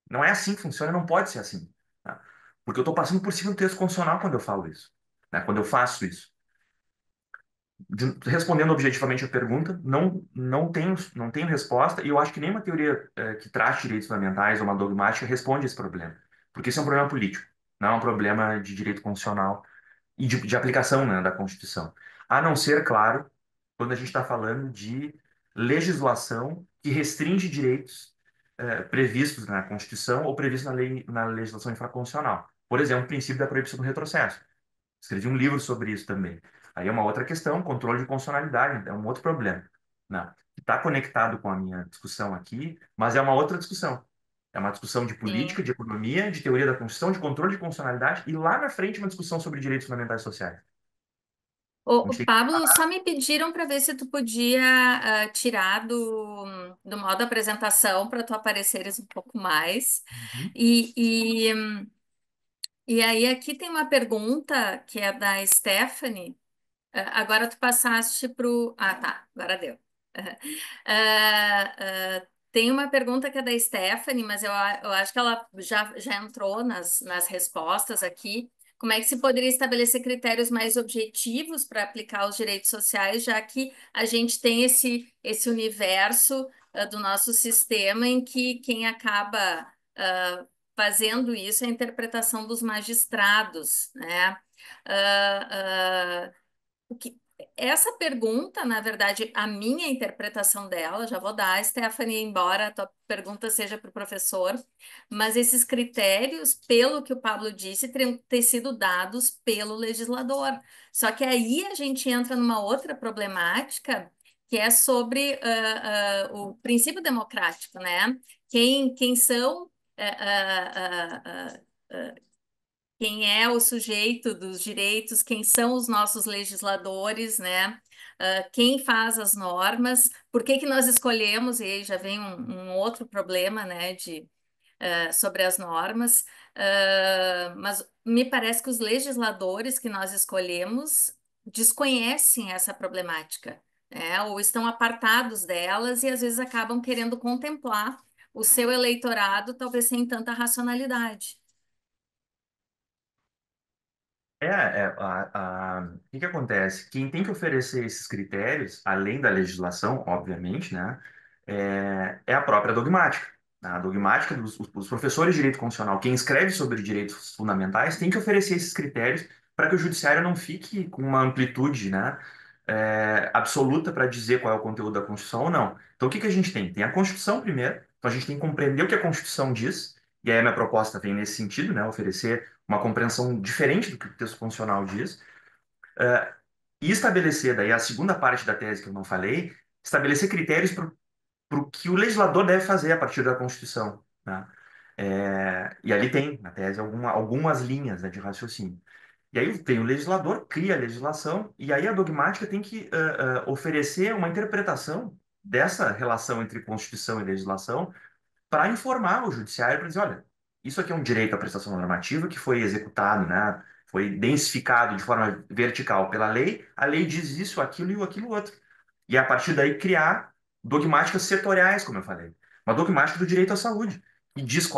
Não é assim que funciona, não pode ser assim. Tá? Porque eu estou passando por cima do texto constitucional quando eu falo isso, né? Quando eu faço isso. Respondendo objetivamente a pergunta, não tenho resposta, e eu acho que nenhuma teoria que trate direitos fundamentais ou uma dogmática responde esse problema. Porque isso é um problema político, não é um problema de direito constitucional e de aplicação, né, da Constituição. A não ser, claro, quando a gente está falando de legislação que restringe direitos previstos na Constituição ou previstos na legislação infraconstitucional. Por exemplo, o princípio da proibição do retrocesso. Escrevi um livro sobre isso também. Aí é uma outra questão, controle de constitucionalidade, é um outro problema, né? Está conectado com a minha discussão aqui, mas é uma outra discussão. É uma discussão de Sim. política, de economia, de teoria da Constituição, de controle de constitucionalidade e lá na frente uma discussão sobre direitos fundamentais sociais. A O gente tem que Pablo, só me pediram para ver se tu podia tirar do modo apresentação para tu apareceres um pouco mais. Uhum. E, e, e aí aqui tem uma pergunta que é da Stephanie. Agora tu passaste para o. Ah, tá, agora deu. Tem uma pergunta que é da Stephanie, mas eu acho que ela já entrou nas respostas aqui. Como é que se poderia estabelecer critérios mais objetivos para aplicar os direitos sociais, já que a gente tem esse universo do nosso sistema em que quem acaba fazendo isso é a interpretação dos magistrados, né? Ah, ah, essa pergunta, na verdade, a minha interpretação dela, já vou dar, Stephanie, embora a tua pergunta seja para o professor, mas esses critérios, pelo que o Pablo disse, teriam que ter sido dados pelo legislador. Só que aí a gente entra numa outra problemática, que é sobre o princípio democrático, né? Quem são. Quem é o sujeito dos direitos, quem são os nossos legisladores, né? Quem faz as normas, por que que nós escolhemos, e aí já vem um outro problema, né, sobre as normas, mas me parece que os legisladores que nós escolhemos desconhecem essa problemática, né, ou estão apartados delas e às vezes acabam querendo contemplar o seu eleitorado, talvez sem tanta racionalidade. O que que acontece? Quem tem que oferecer esses critérios, além da legislação, obviamente, né, é a própria dogmática. A dogmática os professores de direito constitucional, quem escreve sobre direitos fundamentais, tem que oferecer esses critérios para que o judiciário não fique com uma amplitude, né, absoluta para dizer qual é o conteúdo da Constituição ou não. Então, o que que a gente tem? Tem a Constituição primeiro, então a gente tem que compreender o que a Constituição diz, e aí a minha proposta vem nesse sentido, né, oferecer uma compreensão diferente do que o texto constitucional diz, eh, e estabelecer, daí a segunda parte da tese que eu não falei, estabelecer critérios para o que o legislador deve fazer a partir da Constituição, né? E ali tem, na tese, algumas linhas, né, de raciocínio. E aí tem o legislador, cria a legislação, e aí a dogmática tem que oferecer uma interpretação dessa relação entre Constituição e legislação para informar o judiciário para dizer, olha, isso aqui é um direito à prestação normativa que foi executado, né? Foi densificado de forma vertical pela lei, a lei diz isso, aquilo e aquilo outro. E a partir daí criar dogmáticas setoriais, como eu falei. Uma dogmática do direito à saúde, que diz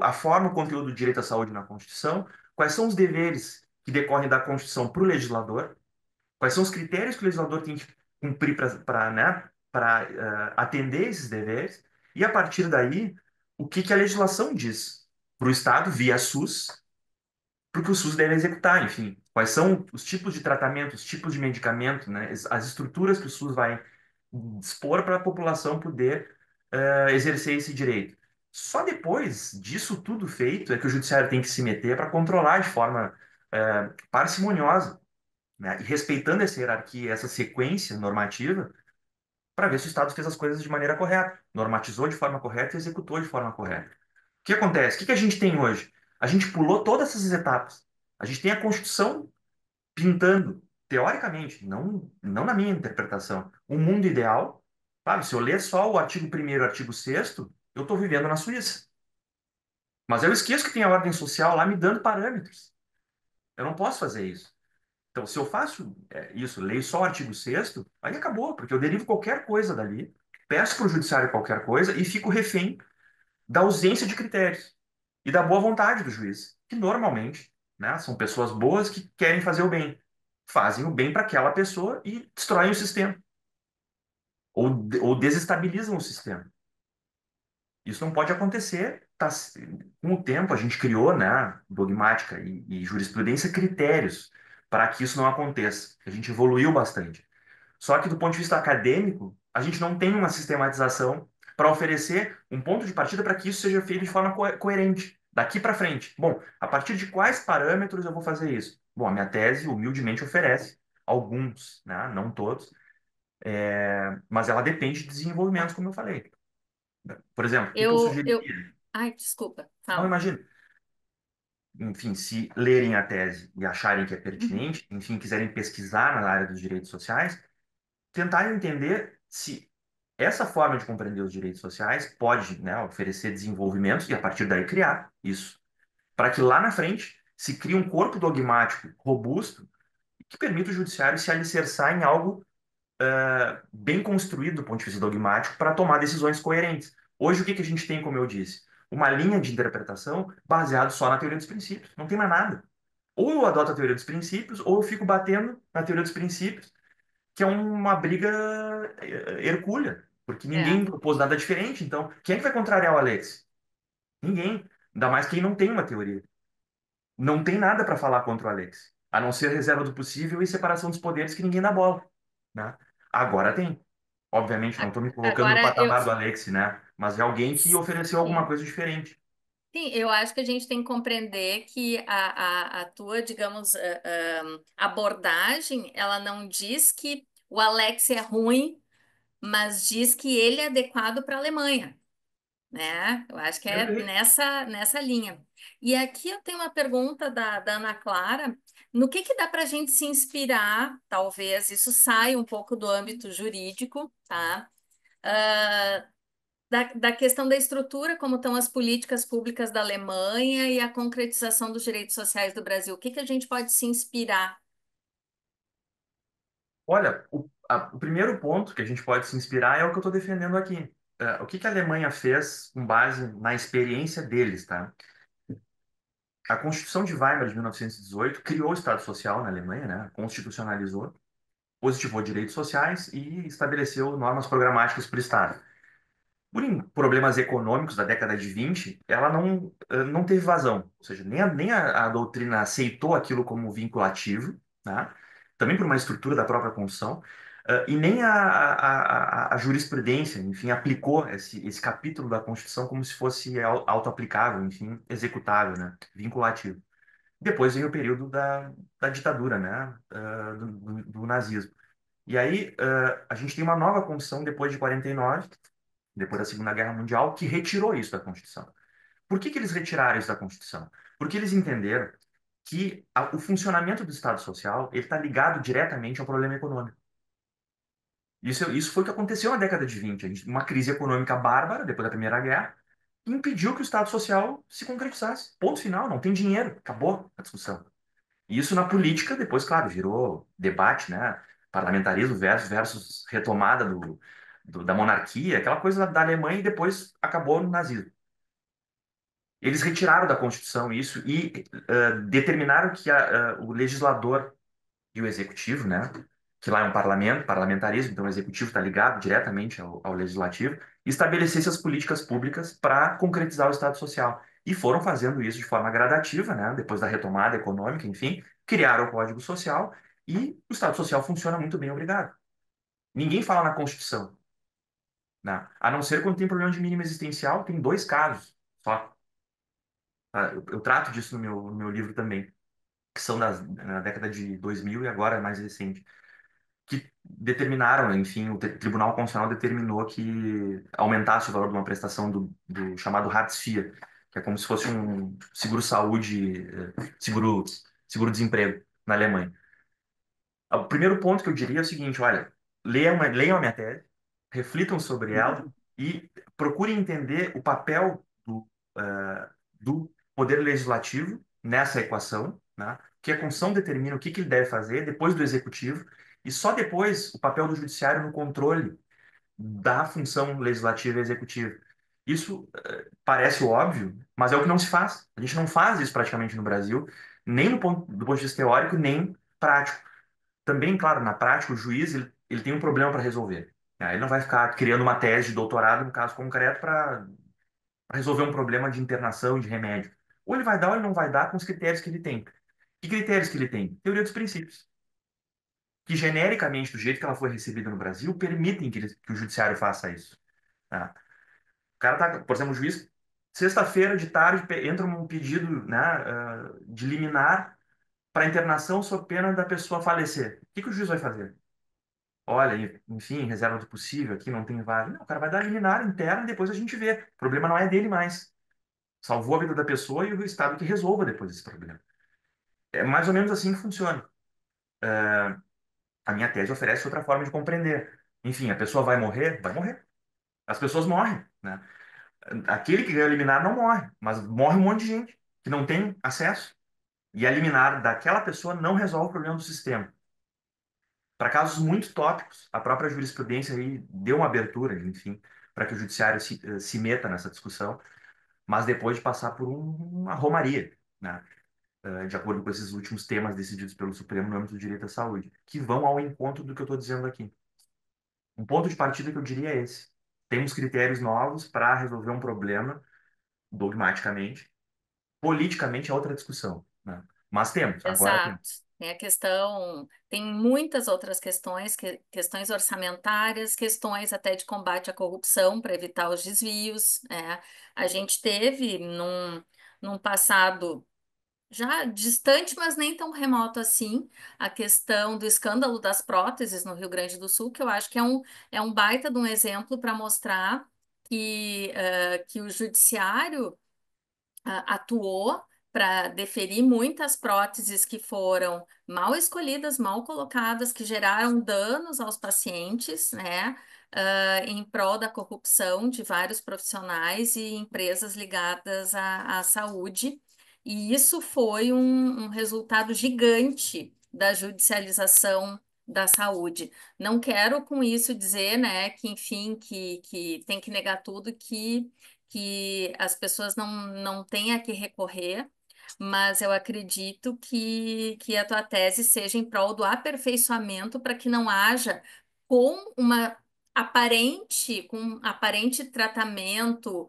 a forma, o conteúdo do direito à saúde na Constituição, quais são os deveres que decorrem da Constituição para o legislador, quais são os critérios que o legislador tem que cumprir para, né, para atender esses deveres? E a partir daí, o que que a legislação diz para o Estado via SUS, para o que o SUS deve executar, enfim. Quais são os tipos de tratamento, os tipos de medicamento, né, as estruturas que o SUS vai dispor para a população poder exercer esse direito. Só depois disso tudo feito é que o judiciário tem que se meter para controlar de forma parcimoniosa, né? E respeitando essa hierarquia, essa sequência normativa, para ver se o Estado fez as coisas de maneira correta, normatizou de forma correta e executou de forma correta. O que acontece? O que que a gente tem hoje? A gente pulou todas essas etapas. A gente tem a Constituição pintando. teoricamente, não na minha interpretação, um mundo ideal, claro, se eu ler só o artigo primeiro, e o artigo sexto, eu estou vivendo na Suíça. Mas eu esqueço que tem a ordem social lá me dando parâmetros. Eu não posso fazer isso. Então, se eu faço isso, leio só o artigo sexto, aí acabou, porque eu derivo qualquer coisa dali, peço para o judiciário qualquer coisa e fico refém da ausência de critérios e da boa vontade do juiz, que normalmente, né, são pessoas boas que querem fazer o bem, fazem o bem para aquela pessoa e destroem o sistema ou desestabilizam o sistema. Isso não pode acontecer. Tá, com o tempo, a gente criou, né, dogmática e jurisprudência, critérios para que isso não aconteça. A gente evoluiu bastante. Só que, do ponto de vista acadêmico, a gente não tem uma sistematização para oferecer um ponto de partida para que isso seja feito de forma coerente, daqui para frente. Bom, a partir de quais parâmetros eu vou fazer isso? Bom, a minha tese, humildemente, oferece alguns, né, não todos, mas ela depende de desenvolvimentos, como eu falei. Por exemplo, o que que eu Eu... sugeriria? Ai, desculpa, Não, fala. imagina. Enfim, se lerem a tese e acharem que é Uhum. pertinente, enfim, quiserem pesquisar na área dos direitos sociais, tentar entender se essa forma de compreender os direitos sociais pode, né, oferecer desenvolvimentos e, a partir daí, criar isso. Para que lá na frente se crie um corpo dogmático robusto que permita o judiciário se alicerçar em algo bem construído do ponto de vista dogmático para tomar decisões coerentes. Hoje, o que que a gente tem, como eu disse? Uma linha de interpretação baseada só na teoria dos princípios. Não tem mais nada. Ou eu adoto a teoria dos princípios, ou eu fico batendo na teoria dos princípios, que é uma briga hercúlea, porque É. ninguém propôs nada diferente. Então, quem é que vai contrariar o Alex? Ninguém. Ainda mais quem não tem uma teoria. Não tem nada para falar contra o Alex, a não ser reserva do possível e separação dos poderes que ninguém dá bola, né? Agora tem. Obviamente, não estou me colocando no Agora eu. patamar do Alex, né? Mas é alguém que ofereceu alguma Sim. coisa diferente. Sim, eu acho que a gente tem que compreender que a tua, digamos, abordagem, ela não diz que o Alex é ruim, mas diz que ele é adequado para a Alemanha, né? Eu acho que é Perfeito. nessa linha. E aqui eu tenho uma pergunta da Ana Clara. No que dá para a gente se inspirar? Talvez isso saia um pouco do âmbito jurídico, tá? Ah, da questão da estrutura, como estão as políticas públicas da Alemanha e a concretização dos direitos sociais do Brasil. O que a gente pode se inspirar? Olha, o primeiro ponto que a gente pode se inspirar é o que eu estou defendendo aqui. O que que a Alemanha fez com base na experiência deles, tá? A Constituição de Weimar de 1918 criou o Estado Social na Alemanha, né? Constitucionalizou, positivou direitos sociais e estabeleceu normas programáticas para o Estado. Problemas econômicos da década de 20, ela não teve vazão. Ou seja, nem a doutrina aceitou aquilo como vinculativo, né? Também por uma estrutura da própria Constituição, e nem a jurisprudência, enfim, aplicou esse capítulo da Constituição como se fosse auto-aplicável, enfim, executável, né? Vinculativo. Depois vem o período da ditadura, né? Do nazismo. E aí, a gente tem uma nova Constituição depois de 49, depois da Segunda Guerra Mundial, que retirou isso da Constituição. Por que que eles retiraram isso da Constituição? Porque eles entenderam que o funcionamento do Estado Social ele está ligado diretamente ao problema econômico. Isso foi o que aconteceu na década de 20. Uma crise econômica bárbara, depois da Primeira Guerra, impediu que o Estado Social se concretizasse. Ponto final, não tem dinheiro, acabou a discussão. E isso na política, depois, claro, virou debate, né? Parlamentarismo versus retomada da monarquia, aquela coisa da Alemanha e depois acabou no nazismo. Eles retiraram da Constituição isso e determinaram que o legislador e o executivo, né? Que lá é um parlamento, parlamentarismo, então o executivo está ligado diretamente ao legislativo, estabelecesse as políticas públicas para concretizar o Estado Social. E foram fazendo isso de forma gradativa, né? Depois da retomada econômica, enfim, criaram o Código Social e o Estado Social funciona muito bem, obrigado. Ninguém fala na Constituição, né? A não ser quando tem problema de mínimo existencial, tem dois casos só. Tá? Eu trato disso no meu livro também, que são na década de 2000 e agora é mais recente, que determinaram, enfim, o Tribunal Constitucional determinou que aumentasse o valor de uma prestação do chamado Hartz-IV, que é como se fosse um seguro-saúde, seguro-desemprego na Alemanha. O primeiro ponto que eu diria é o seguinte, olha, leiam a minha tese, reflitam sobre ela e procurem entender o papel do poder legislativo nessa equação, né? Que a Constituição determina o que ele deve fazer, depois do executivo, e só depois o papel do judiciário no controle da função legislativa e executiva. Isso parece óbvio, mas é o que não se faz. A gente não faz isso praticamente no Brasil, nem do ponto de vista teórico, nem prático. Também, claro, na prática, o juiz ele tem um problema para resolver. Né? Ele não vai ficar criando uma tese de doutorado, no caso concreto, para resolver um problema de internação, de remédio. Ou ele vai dar ou ele não vai dar com os critérios que ele tem. Que critérios que ele tem? Teoria dos princípios. Que, genericamente, do jeito que ela foi recebida no Brasil, permitem que o judiciário faça isso. Tá? O cara tá, por exemplo, o juiz, sexta-feira de tarde, entra um pedido, né, de liminar para internação sob pena da pessoa falecer. O que que o juiz vai fazer? Olha, enfim, reserva do possível, aqui não tem vaga. Não, o cara vai dar liminar interna e depois a gente vê. O problema não é dele mais. Salvou a vida da pessoa e o Estado que resolva depois esse problema. É mais ou menos assim que funciona. A minha tese oferece outra forma de compreender. Enfim, a pessoa vai morrer? Vai morrer. As pessoas morrem, né? Aquele que ganha a liminar não morre, mas morre um monte de gente que não tem acesso. E a liminar daquela pessoa não resolve o problema do sistema. Para casos muito tópicos, a própria jurisprudência aí deu uma abertura, enfim, para que o judiciário se meta nessa discussão, mas depois de passar por uma romaria, né? De acordo com esses últimos temas decididos pelo Supremo no âmbito do direito à saúde, que vão ao encontro do que eu estou dizendo aqui. Um ponto de partida que eu diria é esse. Temos critérios novos para resolver um problema dogmaticamente. Politicamente é outra discussão, né? Mas temos, agora Exato. temos. Tem a questão, tem muitas outras questões, questões orçamentárias, questões até de combate à corrupção para evitar os desvios, né? A gente teve num passado já distante, mas nem tão remoto assim, a questão do escândalo das próteses no Rio Grande do Sul, que eu acho que é um baita de um exemplo para mostrar que o judiciário atuou para deferir muitas próteses que foram mal escolhidas, mal colocadas, que geraram danos aos pacientes, né? Em prol da corrupção de vários profissionais e empresas ligadas à saúde. E isso foi um resultado gigante da judicialização da saúde. Não quero com isso dizer, né, que enfim, que tem que negar tudo, que as pessoas não têm a que recorrer, mas eu acredito que a tua tese seja em prol do aperfeiçoamento para que não haja com um aparente tratamento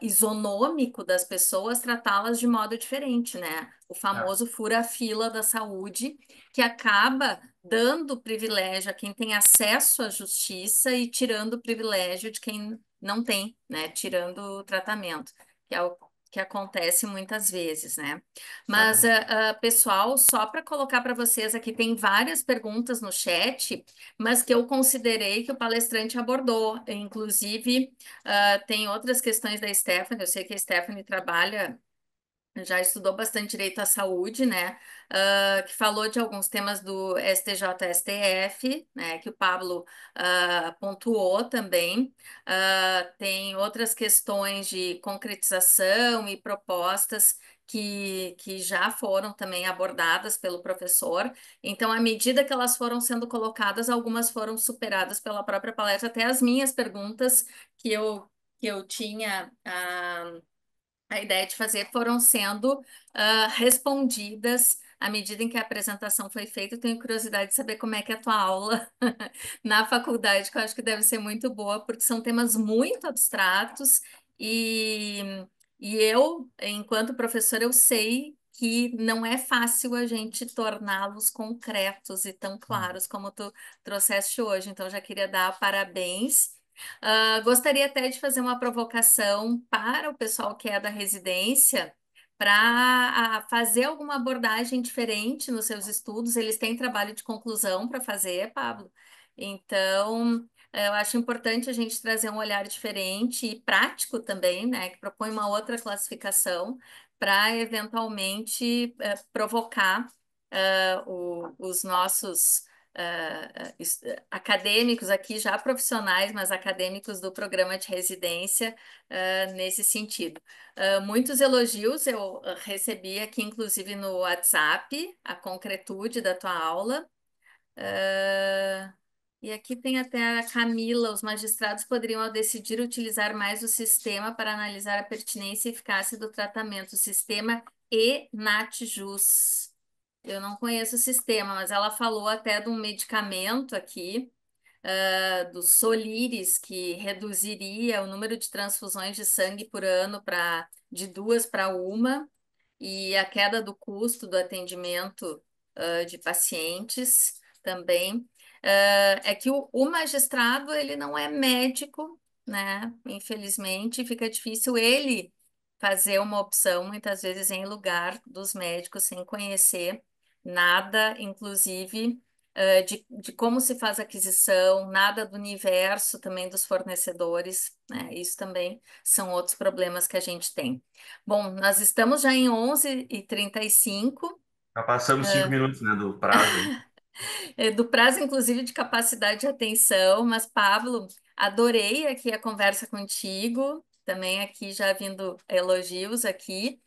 isonômico das pessoas, tratá-las de modo diferente, né? O Ah, famoso fura-fila da saúde, que acaba dando privilégio a quem tem acesso à justiça e tirando o privilégio de quem não tem, né? Tirando o tratamento, que é o que acontece muitas vezes, né? Mas, exatamente. pessoal, só para colocar para vocês aqui, tem várias perguntas no chat, mas que eu considerei que o palestrante abordou. Inclusive, tem outras questões da Stephanie, eu sei que a Stephanie trabalha já estudou bastante direito à saúde, né? Que falou de alguns temas do STJ-STF, né? Que o Pablo pontuou também. Tem outras questões de concretização e propostas que já foram também abordadas pelo professor. Então, à medida que elas foram sendo colocadas, algumas foram superadas pela própria palestra, até as minhas perguntas que eu tinha. A ideia de fazer foram sendo respondidas à medida em que a apresentação foi feita. Eu tenho curiosidade de saber como é que é a tua aula na faculdade, que eu acho que deve ser muito boa, porque são temas muito abstratos e, e eu, enquanto professora, eu sei que não é fácil a gente torná-los concretos e tão Hum. claros como tu trouxeste hoje. Então, já queria dar parabéns. Gostaria até de fazer uma provocação para o pessoal que é da residência, para fazer alguma abordagem diferente nos seus estudos. Eles têm trabalho de conclusão para fazer, Pablo. Então, eu acho importante a gente trazer um olhar diferente e prático também, né, que propõe uma outra classificação para eventualmente provocar. os nossos acadêmicos aqui, já profissionais, mas acadêmicos do programa de residência, nesse sentido. Muitos elogios eu recebi aqui, inclusive no WhatsApp, a concretude da tua aula. Ah, e aqui tem até a Camila. Os magistrados poderiam, ao decidir, utilizar mais o sistema para analisar a pertinência e eficácia do tratamento, o sistema ENATJUS. Eu não conheço o sistema, mas ela falou até de um medicamento aqui, do Soliris, que reduziria o número de transfusões de sangue por ano de duas para uma, e a queda do custo do atendimento, de pacientes também. É que o magistrado, ele não é médico, né? Infelizmente, fica difícil ele fazer uma opção, muitas vezes em lugar dos médicos, sem conhecer nada, inclusive, de como se faz a aquisição, nada do universo também dos fornecedores, né? Isso também são outros problemas que a gente tem. Bom, nós estamos já em 11h35. Já passamos 5 minutos, né, do prazo aí. Do prazo, inclusive, de capacidade de atenção, mas, Pablo, adorei aqui a conversa contigo, também aqui já vindo elogios aqui.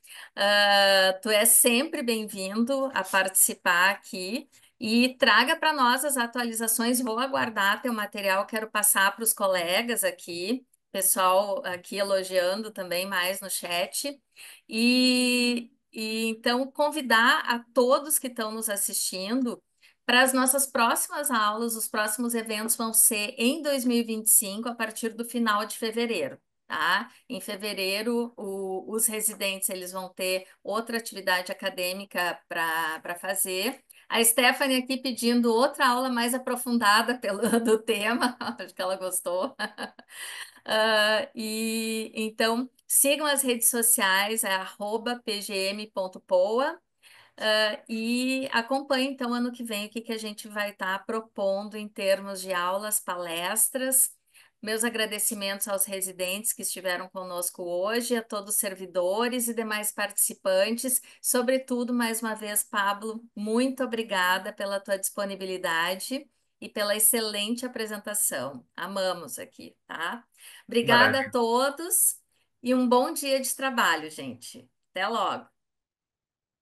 Tu és sempre bem-vindo a participar aqui e traga para nós as atualizações. Vou aguardar teu material, quero passar para os colegas aqui, pessoal aqui elogiando também mais no chat. E então convidar a todos que estão nos assistindo para as nossas próximas aulas. Os próximos eventos vão ser em 2025, a partir do final de fevereiro, tá? Em fevereiro, os residentes eles vão ter outra atividade acadêmica para fazer. A Stephanie aqui pedindo outra aula mais aprofundada do tema, acho que ela gostou. E então sigam as redes sociais, é @pgm.poa. E acompanhe, então, ano que vem, o que que a gente vai estar propondo em termos de aulas, palestras. Meus agradecimentos aos residentes que estiveram conosco hoje, a todos os servidores e demais participantes. Sobretudo, mais uma vez, Pablo, muito obrigada pela tua disponibilidade e pela excelente apresentação. Amamos aqui, tá? Obrigada a Maravilha. todos e um bom dia de trabalho, gente. Até logo.